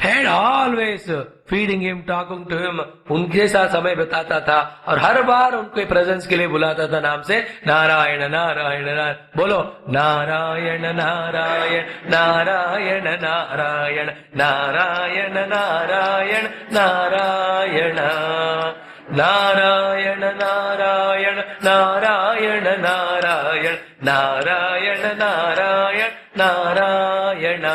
and always feeding him, talking to him, उनके साथ समय बिताता था और हर बार उनके प्रेजेंस के लिए बुलाता था नाम से, नारायण नारायण नारायण। बोलो नारायण नारायण नारायण नारायण नारायण नारायण नारायण नारायण नारायण नारायण नारायण नारायण नारायण नारायण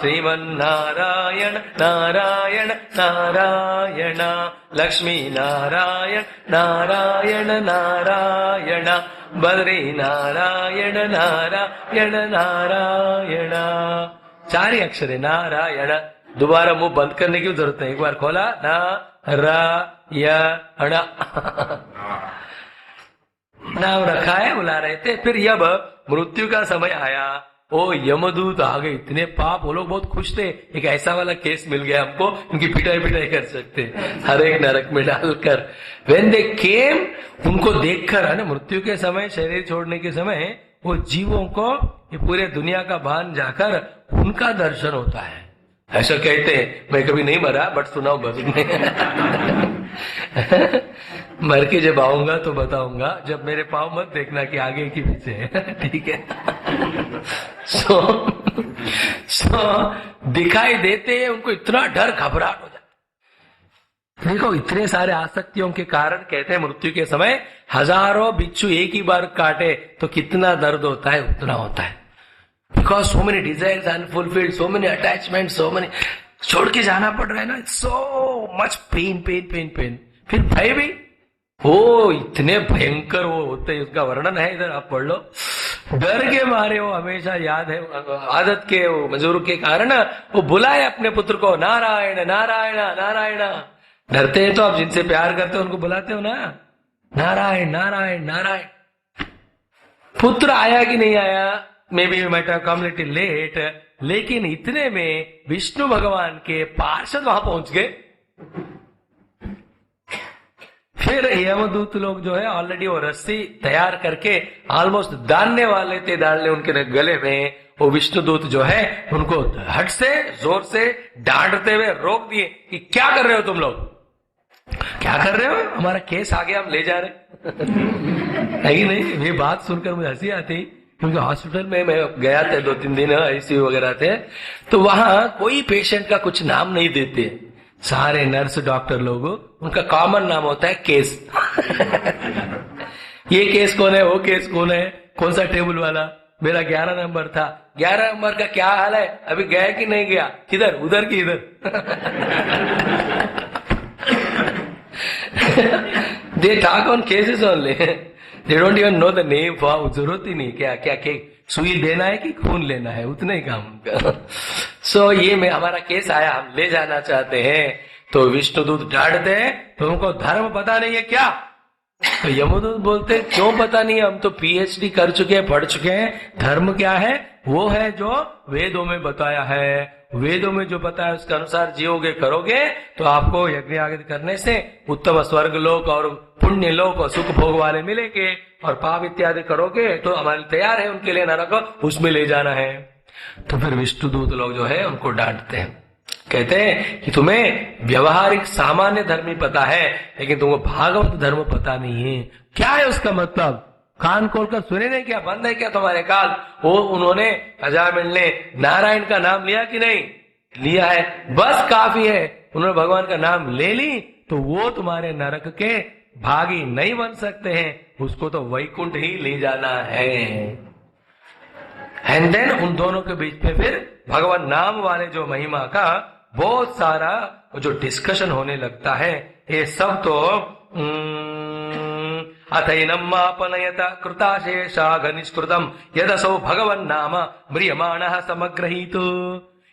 श्रीमन्नारायण नारायण नारायण लक्ष्मी नारायण नारायण नारायण बद्री नारायण नारायण नारायण। 4 ही अक्षर है नारायण। दोबारा मुंह बंद करने की जरूरत नहीं, एक बार खोला नारायण नाम रखा है, बुला रहे थे। फिर जब मृत्यु का समय आया, ओ यमदूत आ गए, इतने पाप, वो लोग बहुत खुश थे, एक ऐसा वाला केस मिल गया हमको, इनकी पिटाई कर सकते हर एक नरक में डालकर। व्हेन दे केम, उनको देखकर है ना, मृत्यु के समय, शरीर छोड़ने के समय, वो जीवों को ये पूरे दुनिया का भान जाकर उनका दर्शन होता है। ऐसा कहते हैं, मैं कभी नहीं मरा बट सुनाओ बस मर के जब आऊंगा तो बताऊंगा, जब मेरे पाँव मत देखना कि आगे की पीछे है, ठीक है। सो दिखाई देते हैं, उनको इतना डर घबराहट हो जाता, देखो इतने सारे आसक्तियों के कारण कहते हैं मृत्यु के समय हजारों बिच्छू एक ही बार काटे तो कितना दर्द होता है उतना होता है। Because so many desires unfulfilled, so many attachment, so many छोड़ के जाना पड़ रहा है ना, it's so much pain pain pain pain. फिर भय भी वो इतने भयंकर वो होते हैं, उसका वर्णन है इधर आप पढ़ लो। डर के मारे वो हमेशा याद है, आदत के वो मजूर के कारण वो बुलाए अपने पुत्र को नारायण नारायण नारायण। डरते हैं तो आप जिनसे प्यार करते हो उनको बुलाते हो ना, नारायण नारायण नारायण। पुत्र आया कि नहीं आया, maybe might have come little late, लेकिन इतने में विष्णु भगवान के पार्षद वहां पहुंच गए। फिर यमदूत लोग जो है ऑलरेडी वो रस्सी तैयार करके ऑलमोस्ट डालने वाले थे, डालने उनके गले में। वो विष्णुदूत जो है उनको हट से जोर से डांटते हुए रोक दिए कि क्या कर रहे हो तुम लोग, क्या कर रहे हो, हमारा केस आगे हम ले जा रहे है कि नहीं। ये बात सुनकर मुझे हंसी आती, क्योंकि हॉस्पिटल में मैं गया था 2-3 दिन, आईसीयू वगैरह थे, तो वहां कोई पेशेंट का कुछ नाम नहीं देते, सारे नर्स डॉक्टर लोग उनका कॉमन नाम होता है केस। ये केस कौन है, वो केस कौन है, कौन सा टेबल वाला, मेरा 11 नंबर था, 11 नंबर का क्या हाल है, अभी गया कि नहीं गया, किधर, उधर की इधर। They talk on cases only, they don't even know the name for, जरूरत ही नहीं क्या क्या के सुई देना है कि खून लेना है, उतना ही काम उनका। सो ये में हमारा केस आया, हम ले जाना चाहते हैं। तो विष्णुदूत डांटते हैं, तो उनको धर्म पता नहीं है क्या। तो यमदूत बोलते क्यों पता नहीं है, हम तो पीएचडी कर चुके हैं, पढ़ चुके हैं। धर्म क्या है, वो है जो वेदों में बताया है, वेदों में जो बताया उसके अनुसार जियोगे करोगे तो आपको यज्ञ आगे करने से उत्तम स्वर्ग लोक और पुण्य लोक और सुख भोग वाले मिलेंगे, और पाप इत्यादि करोगे तो हमारे तैयार है उनके लिए नरक, उसमें ले जाना है। तो फिर विष्णुदूत लोग जो है उनको डांटते हैं, कहते हैं कि तुम्हें व्यवहारिक सामान्य धर्म ही पता है, लेकिन तुमको भागवत धर्म पता नहीं है। क्या है उसका मतलब, कान खोलकर सुने नहीं क्या, बंद है क्या तुम्हारे कान। वो उन्होंने अजामिल ने नारायण का नाम लिया कि नहीं लिया है, बस काफी है, उन्होंने भगवान का नाम ले ली तो वो तुम्हारे नरक के भागी नहीं बन सकते हैं, उसको तो वैकुंठ ही ले जाना है। एंड देन उन दोनों के बीच में फिर भगवान नाम वाले जो महिमा का बहुत सारा जो डिस्कशन होने लगता है। ये सब तो अथैनमापनयत कृताशेषाघ निष्कृतम यदसौ भगवन् नाम म्रियमाणः समग्रहीत।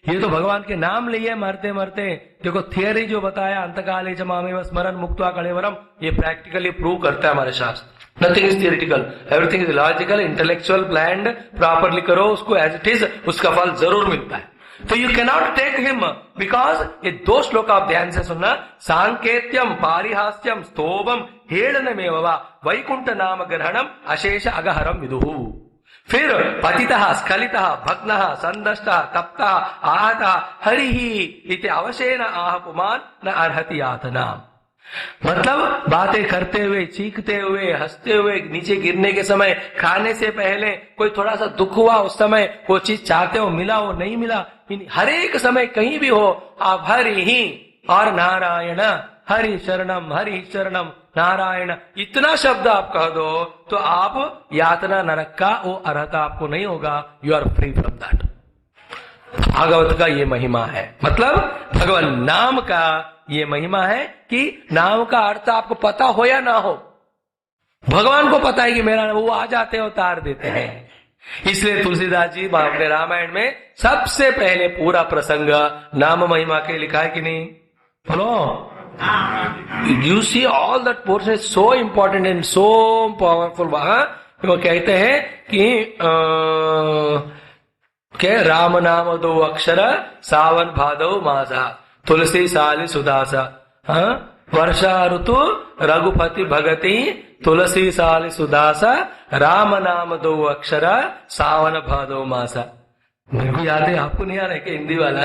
ये तो भगवान के नाम लिए मरते मरते, देखो थियरी जो बताया अंतकाले च मामेव स्मरन् मुक्त्वा कलेवरम, ये प्रैक्टिकली प्रूव करता है हमारे शास्त्र। Nothing is theoretical, everything is logical, intellectual, planned, properly करो उसको एज इट इज, उसका फल जरूर मिलता है। तो you cannot take him, because ये 2 श्लोक आप ध्यान से सुनना, सांकेत्यम पारिहास्यम स्तोभम हेड़नमेव वा वैकुंठ नाम ग्रहणम अशेष अगहरम विदुहु। फिर पतितः स्खलितः भग्नः संदष्टः तप्तः आहतः हरिहि इति अवशेन आह पुमान न अर्हति यातना। मतलब बातें करते हुए, चीखते हुए, हंसते हुए, नीचे गिरने के समय, खाने से पहले कोई थोड़ा सा दुख हुआ, उस समय कोई चीज चाहते हो, मिला हो नहीं मिला, हर एक समय कहीं भी हो आप हरि ही और नारायण, हरि शरणम नारायण, इतना शब्द आप कह दो तो आप यातना नरक का वो अर्हता आपको नहीं होगा, you are free from that. Bhagavat का ये महिमा है, मतलब भगवान नाम का ये महिमा है कि नाम का अर्थ आपको पता हो या ना हो, भगवान को पता है कि मेरा, वो आ जाते हैं, उतार देते हैं। इसलिए तुलसीदास जी अपने रामायण में सबसे पहले पूरा प्रसंग नाम महिमा के लिखा है कि नहीं, बोलो। You see all that portion is so important and so powerful. वहां वो कहते हैं कि के राम नाम 2 अक्षर सावन भादव मासा तुलसी साली सुदासा, वर्षा ऋतु रघुपति भगति तुलसी साली सुदासा राम नाम 2 अक्षर सावन भादव मासा। मेरे को याद है, आपको नहीं आ रहा है कि हिंदी वाला।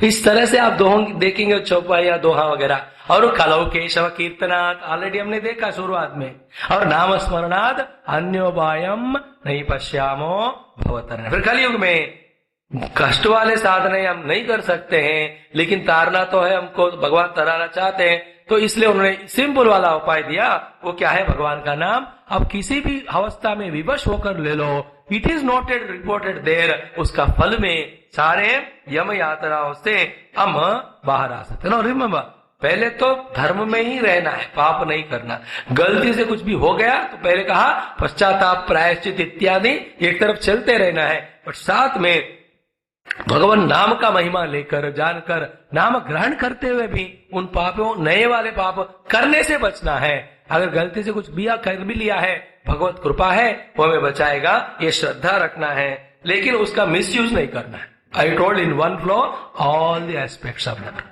इस तरह से आप दोहों देखेंगे, चौपाइया दोहा वगैरह, और खलौ केशव कीर्तनाथ ऑलरेडी हमने देखा शुरुआत में, और नाम स्मरणाद अन्योपायम नहीं पश्यामो भवतर। फिर कलयुग में कष्ट वाले साधने हम नहीं कर सकते हैं, लेकिन तारना तो है हमको, भगवान तराना चाहते हैं, तो इसलिए उन्होंने सिंपल वाला उपाय दिया। वो क्या है? भगवान का नाम। अब किसी भी अवस्था में विवश होकर ले लो, it is noted reported there, उसका फल में सारे यम यात्राओं से हम बाहर आ सकते हैं। रिमेंबर, पहले तो धर्म में ही रहना है, पाप नहीं करना। गलती से कुछ भी हो गया तो पहले कहा पश्चाताप, प्रायश्चित इत्यादि एक तरफ चलते रहना है, और साथ में भगवान नाम का महिमा लेकर, जानकर, नाम ग्रहण करते हुए भी उन पापों, नए वाले पाप करने से बचना है। अगर गलती से कुछ भी कर भी लिया है, भगवत कृपा है, वो हमें बचाएगा, ये श्रद्धा रखना है, लेकिन उसका मिसयूज नहीं करना है। I told in one flow all the aspects of that.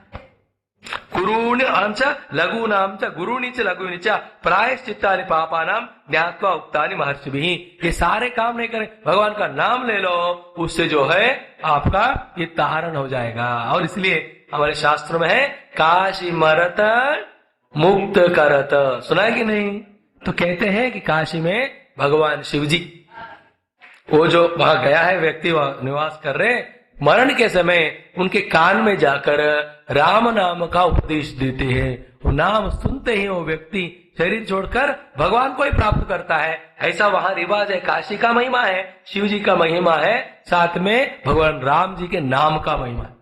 गुरुनि अंच लघूनाम च गुरुनि च लघुनि च प्रायश्चित्तानि पापानाम ज्ञात्वा उक्तानि महर्षिभिः। ये सारे काम नहीं करें, भगवान का नाम ले लो, उससे जो है आपका ये तारण हो जाएगा। और इसलिए हमारे शास्त्रों में है काशी मरत मुक्त करत, सुना है कि नहीं? तो कहते हैं कि काशी में भगवान शिव जी, वो जो वहां गया है व्यक्ति, वहां निवास कर रहे, मरण के समय उनके कान में जाकर राम नाम का उपदेश देते हैं। वो नाम सुनते ही वो व्यक्ति शरीर छोड़कर भगवान को ही प्राप्त करता है। ऐसा वहां रिवाज है। काशी का महिमा है, शिव जी का महिमा है, साथ में भगवान राम जी के नाम का महिमा है।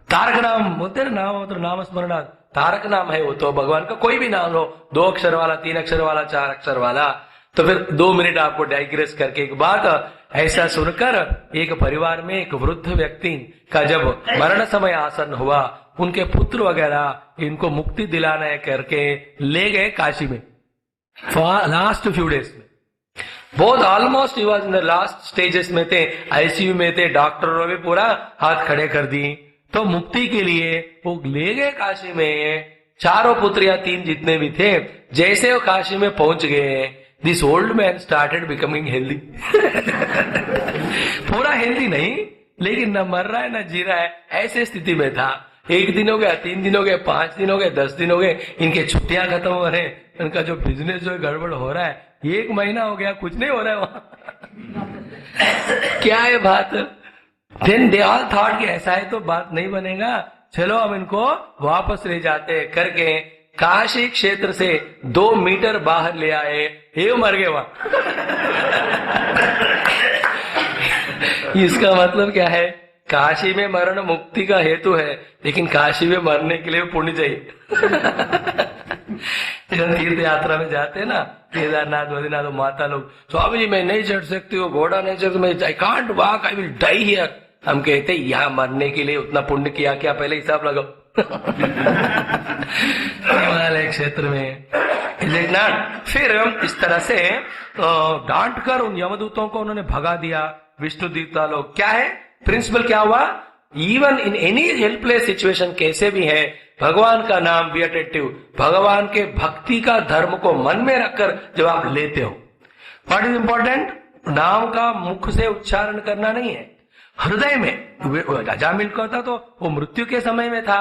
तारक नाम बोलते हैं, नाम मतलब नाम स्मरण, तारक नाम है वो तो भगवान का कोई भी नाम लो, 2 अक्षर वाला, 3 अक्षर वाला, 4 अक्षर वाला। तो फिर 2 मिनट आपको डाइग्रेस करके एक बात, ऐसा सुनकर एक परिवार में एक वृद्ध व्यक्ति का जब मरण समय आसन हुआ, उनके पुत्र वगैरह इनको मुक्ति दिलाने करके ले गए काशी में लास्ट फ्यू डेज में। बहुत almost he was in the last stages में थे, आईसीयू में थे, डॉक्टरों ने पूरा हाथ खड़े कर दी। तो मुक्ति के लिए वो ले गए काशी में, चारों पुत्र या 3 जितने भी थे। जैसे वो काशी में पहुंच गए, this old man started becoming healthy. पूरा हेल्दी नहीं, लेकिन न मर रहा है न जी रहा है, ऐसे स्थिति में था। 1 दिन हो गया, 3 दिन हो गए, 5 दिन हो गए, 10 दिन हो गए, इनके छुट्टियां खत्म हो रहे, इनका जो बिजनेस जो गड़बड़ हो रहा है, 1 महीना हो गया, कुछ नहीं हो रहा है वहां। क्या है बात? देन दे ऑल थॉट कि ऐसा है तो बात नहीं बनेगा, चलो हम इनको वापस ले जाते करके काशी क्षेत्र से 2 मीटर बाहर ले आए। ये मर गए वहां। इसका मतलब क्या है? काशी में मरण मुक्ति का हेतु है, लेकिन काशी में मरने के लिए पुण्य चाहिए। तीर्थ यात्रा में जाते हैं ना, केदारनाथ, बद्रीनाथ, माता लोग, स्वामी जी मैं नहीं चढ़ सकती हूँ, घोड़ा नहीं चढ़, मैं I can't walk, I will die here. हम कहते यहाँ मरने के लिए उतना पुण्य किया क्या, पहले हिसाब लगाओ। हिमालय क्षेत्र में फिर इस तरह से डांट कर उन यमदूतों को उन्होंने भगा दिया। विष्णु दूता लोग, क्या है प्रिंसिपल, क्या हुआ? Even in any helpless situation, कैसे भी है, भगवान का नाम बी अटेंटिव, भगवान के भक्ति का धर्म को मन में रखकर जब आप लेते हो, व्हाट इज इंपॉर्टेंट? नाम का मुख से उच्चारण करना नहीं है, हृदय में। अजामिल का था तो वो मृत्यु के समय में था,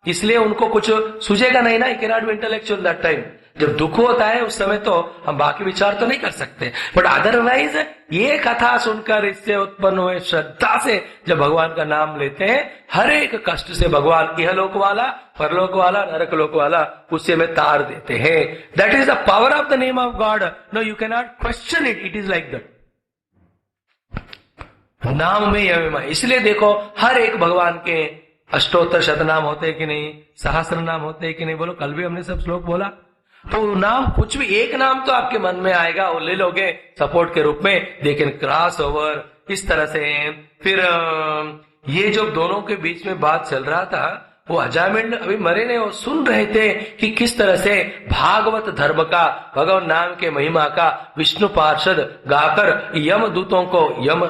इसलिए उनको कुछ सूझेगा नहीं ना, he can not be intellectual that time. जब दुख होता है उस समय तो हम बाकी विचार तो नहीं कर सकते, बट अदरवाइज ये कथा सुनकर इससे उत्पन्न हुए श्रद्धा से जब भगवान का नाम लेते हैं, हर एक कष्ट से भगवान इहलोक वाला, परलोक वाला, नरक लोक वाला, उससे हमें तार देते हैं। That is the power of the name of God. No, you can not question it, it is like that. नाम में यह, इसलिए देखो हर एक भगवान के अष्टोत्तर शतनाम होते हैं कि नहीं, सहस्र नाम होते हैं कि नहीं, बोलो, कल भी हमने सब श्लोक बोला। तो नाम, कुछ भी एक नाम तो आपके मन में आएगा, वो ले लोगे सपोर्ट के रूप में, लेकिन क्रॉस ओवर इस तरह से। फिर ये जो दोनों के बीच में बात चल रहा था, वो अजामिल अभी मरे नहीं, वो सुन रहे थे कि किस तरह से भागवत धर्म का, भगवान नाम के महिमा का विष्णु पार्षद गाकर यम दूतों को यम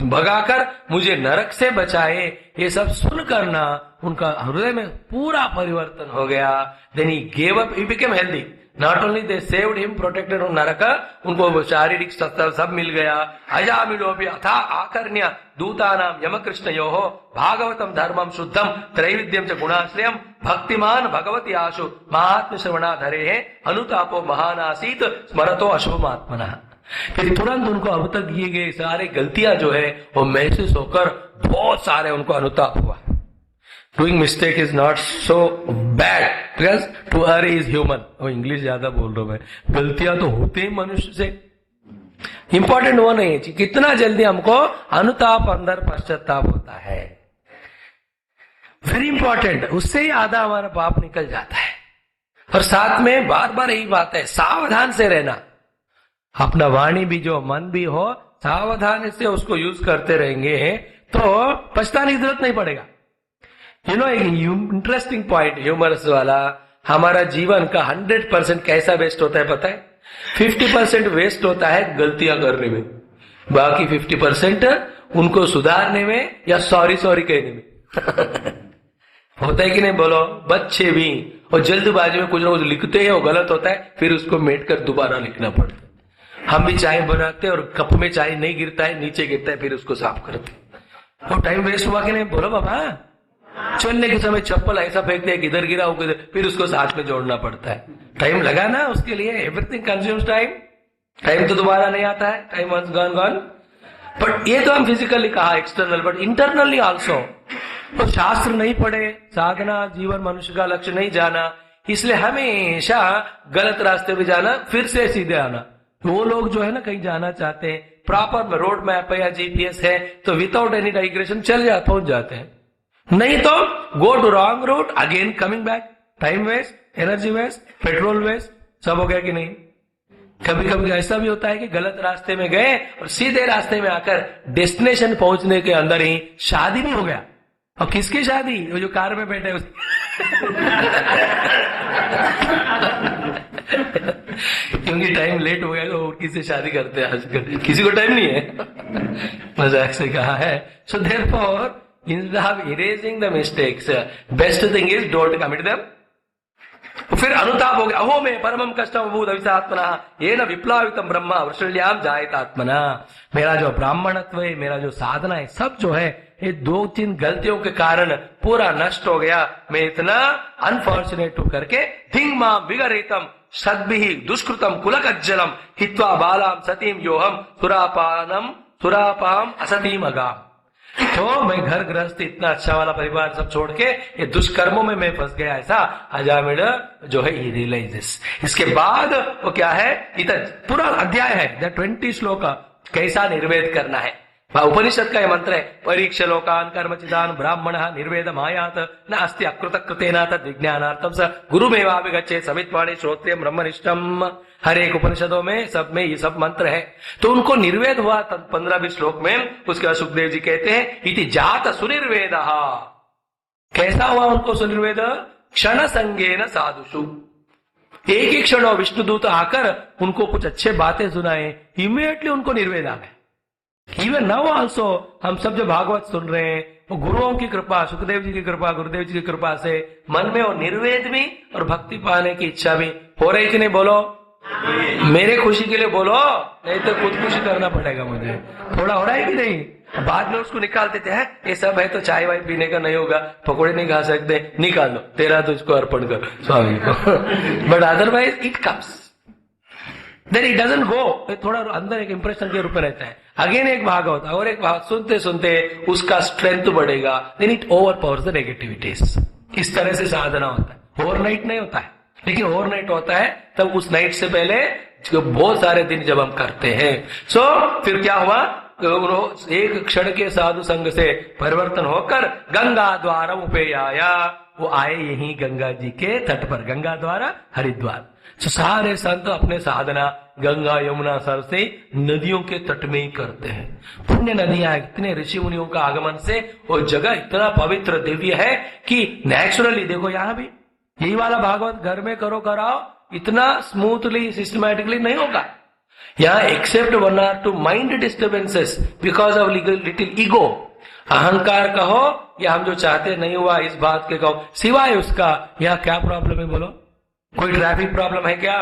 भगाकर मुझे नरक से बचाए। ये सब सुन करना उनका हृदय में पूरा परिवर्तन हो गया। Then he gave up, he became healthy. Not only they saved him, protected from नरक, उनको शारीरिक सब मिल गया। अजामिलो भी अथा आकर्ण्य दूतानाम यम कृष्णयो भागवतम धर्मम शुद्धम त्रैविध्यम च गुणाश्रयम भक्तिमान भगवती आशु महात्म श्रवणाधरे अनुतापो महानासीत स्मरतो अशुभमात्मनः। फिर तुरंत उनको अब तक किए गए सारे गलतियां जो है वो महसूस होकर बहुत सारे उनको अनुताप हुआ। Doing mistake is not so bad because to err is human. वो इंग्लिश ज्यादा बोल रहा हूं मैं, गलतियां तो होते ही मनुष्य से। इंपॉर्टेंट वो नहीं है कितना जल्दी हमको अनुताप, अंदर पश्चाताप होता है, वेरी इंपॉर्टेंट। उससे ही आधा हमारा पाप निकल जाता है। और साथ में बार बार यही बात है, सावधान से रहना। अपना वाणी भी जो मन भी हो, सावधान से उसको यूज करते रहेंगे तो पछताने की जरूरत नहीं पड़ेगा। एक इंटरेस्टिंग पॉइंट ह्यूमरस वाला, हमारा जीवन का 100% कैसा वेस्ट होता है पता है? 50% वेस्ट होता है गलतियां करने में, बाकी 50% उनको सुधारने में या सॉरी कहने में। होता है कि नहीं बोलो? बच्चे भी और जल्दबाजी में कुछ ना कुछ लिखते हैं, वो गलत होता है, फिर उसको मेट कर दोबारा लिखना पड़ता है। हम भी चाय बनाते हैं और कप में चाय नहीं गिरता है, नीचे गिरता है, फिर उसको साफ करते हैं। तो टाइम वेस्ट हुआ कि नहीं बोलो बाबा? चलने के समय चप्पल ऐसा फेंकते हैं, किधर गिरा हो, फिर उसको साथ में जोड़ना पड़ता है। टाइम लगा ना उसके लिए। Everything consumes time. टाइम तो दोबारा नहीं आता है, time once gone gone. But ये तो हम फिजिकली कहा एक्सटर्नल, बट इंटरनली ऑल्सो। तो शास्त्र नहीं पढ़े, साधना जीवन मनुष्य का लक्ष्य नहीं जाना, इसलिए हमेशा गलत रास्ते पे जाना, फिर से सीधे आना। वो लोग जो है ना कहीं जाना चाहते हैं, प्रॉपर रोड मैप है या जीपीएस है, तो विदाउट एनी डाइग्रेशन पहुंच जाते हैं। नहीं तो go to wrong route, again coming back, time waste, energy waste, petrol waste, सब हो गया कि नहीं? कभी कभी ऐसा भी होता है कि गलत रास्ते में गए और सीधे रास्ते में आकर डेस्टिनेशन पहुंचने के अंदर ही शादी भी हो गया। और किसकी शादी? वो जो कार में बैठे क्योंकि टाइम लेट हो गया तो किसी से शादी करते हैं आजकल, किसी को टाइम नहीं है। मजाक से कहा है। So therefore instead of erasing the mistakes, best thing is don't commit them. फिर अनुताप हो गया, अहो में परमम कष्टम भूत अविसात्मना ये न विप्लावितम ब्रह्मा वृषल्याम जायतात्मना। मेरा जो ब्राह्मणत्व है, मेरा जो साधना है, सब जो है ये 2-3 गलतियों के कारण पूरा नष्ट हो गया। मैं इतना अनफॉर्चुनेट हूं करके धिंग मां विगरितम सद्भिः दुष्कृतम कुलकज्जलम हित्वा बालाम सतीम योहम सुरापाम असतीम अगाम। तो मैं घर गृहस्थ इतना अच्छा वाला परिवार सब छोड़ के ये दुष्कर्मों में मैं फंस गया, ऐसा अजामिल जो है ही रियलाइजेस। इसके बाद वो क्या है, इधर पूरा अध्याय है 20 श्लोक कैसा निर्वेद करना है। उपनिषद का यह मंत्र है, परीक्ष लोकान कर्मचिदान ब्राह्मण निर्वेद मायात न अस्ति अकृत कृतेन तद्विज्ञानार्थम स गुरुमेवाभिगच्छेत् समित्वाणी श्रोत्रियम ब्रह्मनिष्ठम। हर एक उपनिषदों में सब में ये सब मंत्र है। तो उनको निर्वेद हुआ 15वें श्लोक में। उसके बाद सुखदेव जी कहते हैं इति जात सुनिर्वेद। कैसा हुआ उनको सुनिर्वेद? क्षण संज्ञेन साधुषु। एक ही क्षण विष्णुदूत आकर उनको कुछ अच्छे बातें सुनाए, इमीडिएटली उनको निर्वेद आ गए। इवन नाउ ऑल्सो हम सब जो भागवत सुन रहे हैं वो गुरुओं की कृपा, सुखदेव जी की कृपा, गुरुदेव जी की कृपा से मन में वो निर्वेद भी और भक्ति पाने की इच्छा भी हो रही कि नहीं? बोलो मेरे खुशी के लिए बोलो, नहीं तो खुद खुशी करना पड़ेगा मुझे। थोड़ा हो रहा है कि नहीं? बाद में उसको निकाल देते हैं, ये सब है तो चाय वाय पीने का नहीं होगा, पकौड़े नहीं खा सकते, निकाल लो, तेरा तुझको अर्पण कर स्वामी को। But otherwise it comes, then it doesn't go. थोड़ा अंदर एक इंप्रेशन के रूप में रहता है। अगेन एक भाग होता है और एक भाग सुनते सुनते उसका स्ट्रेंथ बढ़ेगा, then it overpowers the negativities. इस तरह से साधना होता है। ओवरनाइट नहीं होता है, लेकिन ओवरनाइट होता है तब उस नाइट से पहले बहुत सारे दिन जब हम करते हैं। सो फिर क्या हुआ, एक क्षण के साधु संग से परिवर्तन होकर गंगा द्वारा उपेयाया। वो आए यही गंगा जी के तट पर, गंगा द्वारा हरिद्वार। तो सारे संत अपने साधना गंगा यमुना सरस्वती नदियों के तट में ही करते हैं। पुण्य नदियां, इतने ऋषि मुनियों का आगमन से वो जगह इतना पवित्र दिव्य है कि नेचुरली देखो यहाँ भी यही वाला भागवत घर में करो कराओ, इतना स्मूथली सिस्टमैटिकली नहीं होगा। यहाँ except 1 or 2 mind disturbances because of little ego, अहंकार कहो या हम जो चाहते नहीं हुआ इस बात के कहो, सिवाय उसका यहाँ क्या प्रॉब्लम है बोलो? कोई ट्रैफिक प्रॉब्लम है क्या?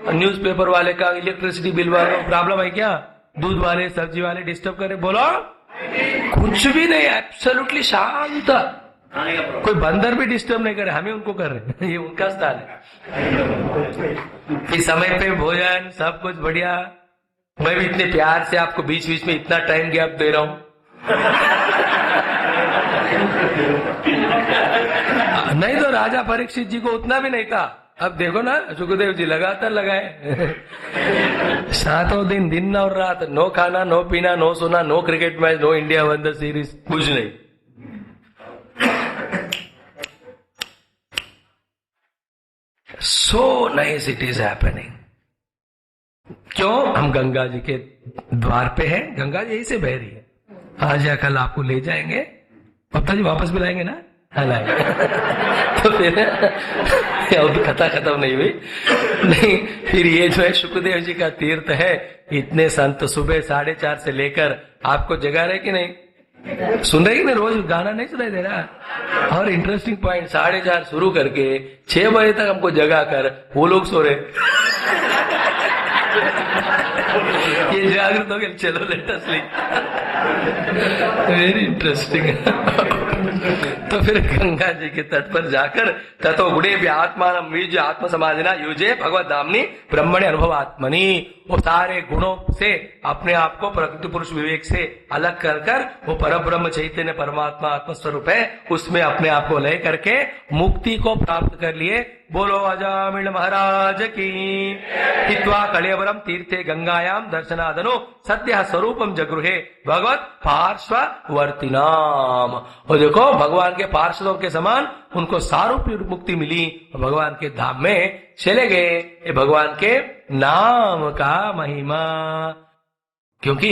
न्यूज़पेपर वाले का, इलेक्ट्रिसिटी बिल वाले का प्रॉब्लम है क्या? दूध वाले सब्जी वाले डिस्टर्ब करे बोलो? कुछ भी नहीं, एब्सोल्युटली शांत। कोई बंदर भी डिस्टर्ब नहीं करे, हमें उनको कर रहे हैं, ये उनका स्थान है। इस समय पे भोजन सब कुछ बढ़िया, मैं भी इतने प्यार से आपको बीच बीच में इतना टाइम गैप दे रहा हूं। नहीं तो राजा परीक्षित जी को उतना भी नहीं था। अब देखो ना, सुखदेव जी लगातार लगाए 7 दिन और रात, नो खाना, नो पीना, नो सोना, no cricket match, no India won the series, कुछ नहीं। So nice it is happening. क्यों? हम गंगा जी के द्वार पे हैं, गंगा जी यही से बह रही है। आज या कल आपको ले जाएंगे, पप्पा जी वापस भी लाएंगे ना? हाँ लाएंगे। तो फिर अब कथा खत्म नहीं हुई। नहीं, फिर ये जो है सुखदेव जी का तीर्थ है, इतने संत सुबह 4:30 से लेकर आपको जगा रहे कि नहीं? सुन रहे कि नहीं? रोज गाना नहीं सुनाई दे रहा। और इंटरेस्टिंग पॉइंट, 4:30 शुरू करके 6 बजे तक हमको जगा कर वो लोग सो रहे। ये जागृत हो गए, चलो let us sleep. Very interesting. तो फिर गंगा जी के तट पर जाकर ततो गुणे भी आत्मान बीज आत्म समाधिना युजे भगवत धामनी ब्रह्मण्य अनुभव आत्मनि, वो सारे गुणों से अपने आप को प्रकृति पुरुष विवेक से अलग कर कर वो परब्रह्म चैतन्य परमात्मा आत्मस्वरूप है, उसमें अपने आप को लय करके मुक्ति को प्राप्त कर लिए। बोलो अजामिल महाराज की। हित्वा कलेवरम तीर्थे गंगायाम दर्शनादनो सत्य स्वरूपम जगृहे भगवत पार्श्ववर्तिनाम। और देखो, भगवान के पार्षदों के समान उनको सारूप्य मुक्ति मिली, भगवान के धाम में चले गए। ये भगवान के नाम का महिमा। क्योंकि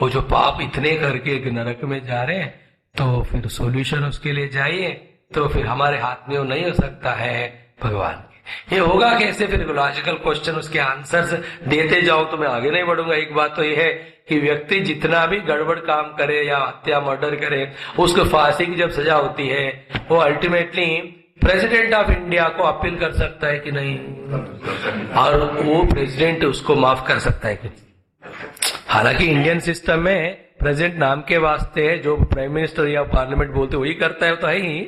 वो जो पाप इतने करके नरक में जा रहे हैं, तो फिर सॉल्यूशन उसके लिए चाहिए। तो फिर हमारे हाथ में वो नहीं हो सकता है भगवान। ये होगा कैसे? फिर लॉजिकल क्वेश्चन, उसके आंसर्स देते जाओ तो मैं आगे नहीं बढ़ूंगा। एक बात तो ये है कि व्यक्ति जितना भी गड़बड़ काम करे या हत्या मर्डर करे, उसको फांसी की जब सजा होती है, वो अल्टीमेटली प्रेसिडेंट ऑफ इंडिया को अपील कर सकता है कि नहीं? और वो प्रेसिडेंट उसको माफ कर सकता है कि? हालांकि इंडियन सिस्टम में प्रेसिडेंट नाम के वास्ते जो प्राइम मिनिस्टर या पार्लियामेंट बोलते वही करता है, तो है ही।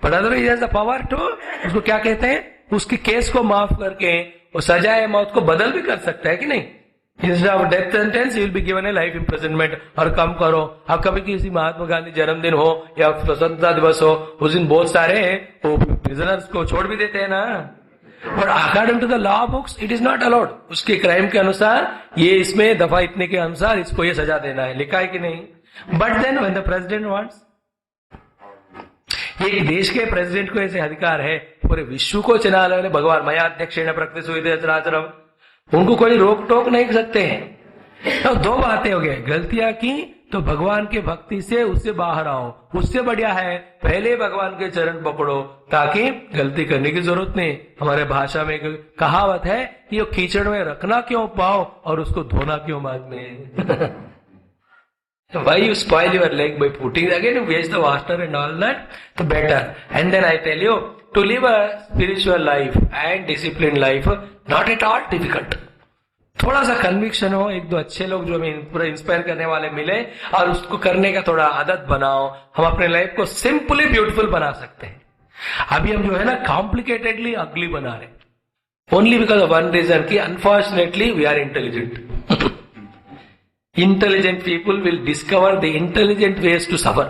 But otherwise the power to, उसको क्या कहते हैं, उसके केस को माफ करके वो सजाए मौत को बदल भी कर सकता है कि नहीं? Instead of death sentence you will be given A life imprisonment. और कम करो, अब कभी किसी महात्मा गांधी जन्मदिन हो या स्वतंत्रता दिवस हो, उस दिन बहुत सारे वो प्रिजनर्स को छोड़ भी देते हैं ना। But according to the law books it is not allowed. उसके क्राइम के अनुसार, ये इसमें दफा इतने के अनुसार इसको ये सजा देना है, लिखा है कि नहीं? But then when the president wants, ये देश के प्रेसिडेंट को ऐसे अधिकार है पूरे विश्व को चलाने वाले भगवान मया अध्यक्षेण प्रकृति सुविधे चराचरम, उनको कोई रोक टोक नहीं सकते हैं। तो दो बातें हो गई, गलतियां की तो भगवान के भक्ति से उससे बाहर आओ। उससे बढ़िया है पहले भगवान के चरण पकड़ो, ताकि गलती करने की जरूरत नहीं। हमारे भाषा में एक कहावत है कि वो कीचड़ में रखना क्यों पाओ और उसको धोना क्यों बाद में। Why you spoil your leg by putting again, you waste the water and all that, so better. And then I tell you, to live a spiritual life and disciplined life, not at all difficult. थोड़ा सा conviction हो, एक दो अच्छे लोग जो हमें पूरा इंस्पायर करने वाले मिले और उसको करने का थोड़ा आदत बनाओ, हम अपने लाइफ को सिंपली ब्यूटीफुल बना सकते हैं। अभी हम जो है ना कॉम्प्लिकेटेडली अगली बना रहे, only because of one reason कि unfortunately we are intelligent. Intelligent people will discover the intelligent ways to suffer.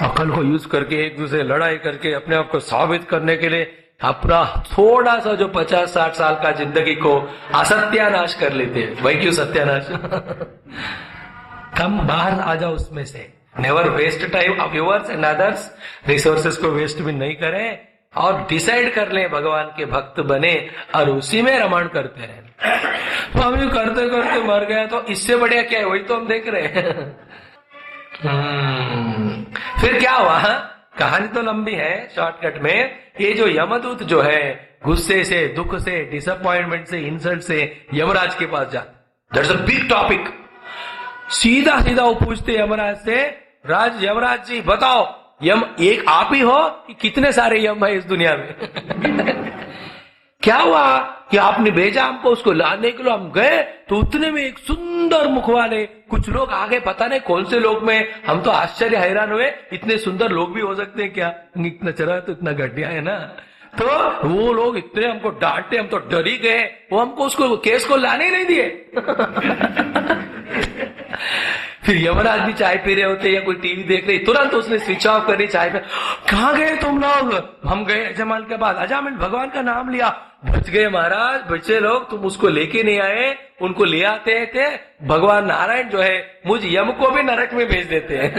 अकल को यूज करके एक दूसरे लड़ाई करके अपने आप को साबित करने के लिए अपना थोड़ा सा जो 50-60 साल का जिंदगी को असत्यानाश कर लेते हैं। भाई क्यों सत्यानाश? कम बाहर आ जाओ उसमें से। Never waste time of yours and others, resources को वेस्ट भी नहीं करें और डिसाइड कर लें भगवान के भक्त बने और उसी में रमण करते रहे। तो हम ये करते करते मर गए, तो इससे बढ़िया क्या है? वही तो हम देख रहे हैं। फिर क्या हुआ? कहानी तो लंबी है, शॉर्टकट में ये जो यमदूत जो है गुस्से से, दुख से, डिसअपॉइंटमेंट से, इंसल्ट से यमराज के पास जाते। That's a big topic. सीधा सीधा वो पूछते यमराज से, यमराज जी बताओ, यम एक आप ही हो कि कितने सारे यम है इस दुनिया में? क्या हुआ कि आपने भेजा हमको उसको लाने के लिए? हम गए तो उतने में एक सुंदर मुख वाले कुछ लोग आगे, पता नहीं कौन से लोग में, हम तो आश्चर्य हैरान हुए, इतने सुंदर लोग भी हो सकते हैं क्या? इतना चरा तो इतना घटिया है ना। तो वो लोग इतने हमको डांटे, हम तो डर ही गए, वो हमको उसको केस को लाने ही नहीं दिए। फिर यमराज भी चाय पी रहे होते या कोई टीवी देख रहे, तुरंत उसने स्विच ऑफ करी चाय पे। कहाँ गए तुम लोग? हम गए अजामिल के पास, अजामिल भगवान का नाम लिया, बच गए महाराज, बच्चे लोग, तुम उसको लेके नहीं आए, उनको ले आते थे, भगवान नारायण जो है मुझ यम को भी नरक में भेज देते हैं।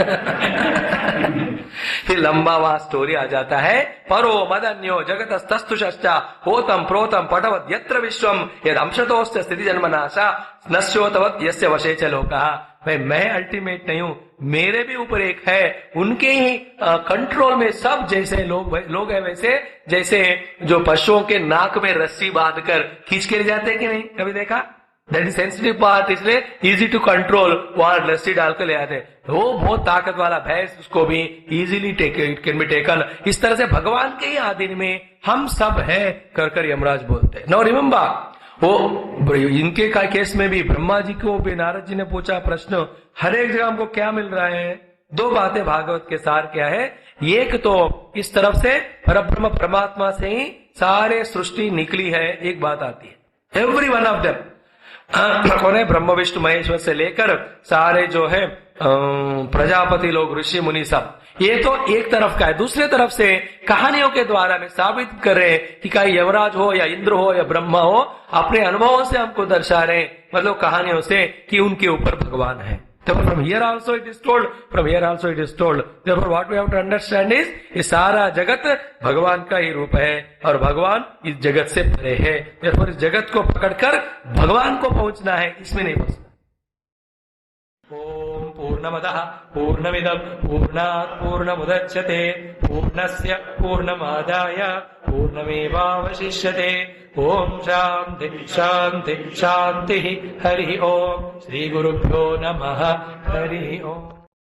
फिर लंबा वहां स्टोरी आ जाता है, परो मदन्यो जगतस्तस्तु शश्चा होतम प्रोतम पटवत यत्र विश्वम यद अंशतोस्त स्थिति जन्मनाशा नश्योतवत यस्य वशे च लोकः। भाई मैं अल्टीमेट नहीं हूं, मेरे भी ऊपर एक है, उनके ही कंट्रोल में सब जैसे लोग हैं वैसे, जैसे जो पशुओं के नाक में रस्सी बांधकर खींच के ले जाते हैं कि नहीं, कभी देखा? दैट इज सेंसिटिव पार्ट, इसलिए इजी टू कंट्रोल, वहां रस्सी डालकर ले आते। वो बहुत ताकत वाला भैंस, उसको भी easily it can be taken. इस तरह से भगवान के ही आधीन में हम सब है कर यमराज बोलते हैं। नाउ रिमेंबर, वो इनके का केस में भी ब्रह्मा जी को भी नारद जी ने पूछा प्रश्न, हर एक जगह हमको क्या मिल रहा है? दो बातें भागवत के सार क्या है? एक तो इस तरफ से परब्रह्म परमात्मा से ही सारे सृष्टि निकली है, एक बात आती है, एवरी वन ऑफ देम। कौन है? ब्रह्म विष्णु महेश्वर से लेकर सारे जो है प्रजापति लोग, ऋषि मुनि सब, ये तो एक तरफ का है। दूसरे तरफ से कहानियों के द्वारा में साबित कर रहे कि चाहे यमराज हो या इंद्र हो या ब्रह्मा हो, अपने अनुभवों से हमको दर्शा रहे, मतलब कहानियों से, कि उनके ऊपर भगवान है। तो from here also it is told, from here also it is told. Therefore what we have to understand is, ये सारा जगत भगवान का ही रूप है और भगवान इस जगत से परे है। Therefore इस जगत को पकड़कर भगवान को पहुंचना है, इसमें नहीं पहुंचना। ओम पूर्णमदः पूर्णमिदं पूर्णात् पूर्णमुदच्यते पूर्णस्य पूर्णमादाय पूर्णमेवावशिष्यते। ओम शांति शांति शांति। हरि ओम। श्री गुरुभ्यो नमः। हरि ओम।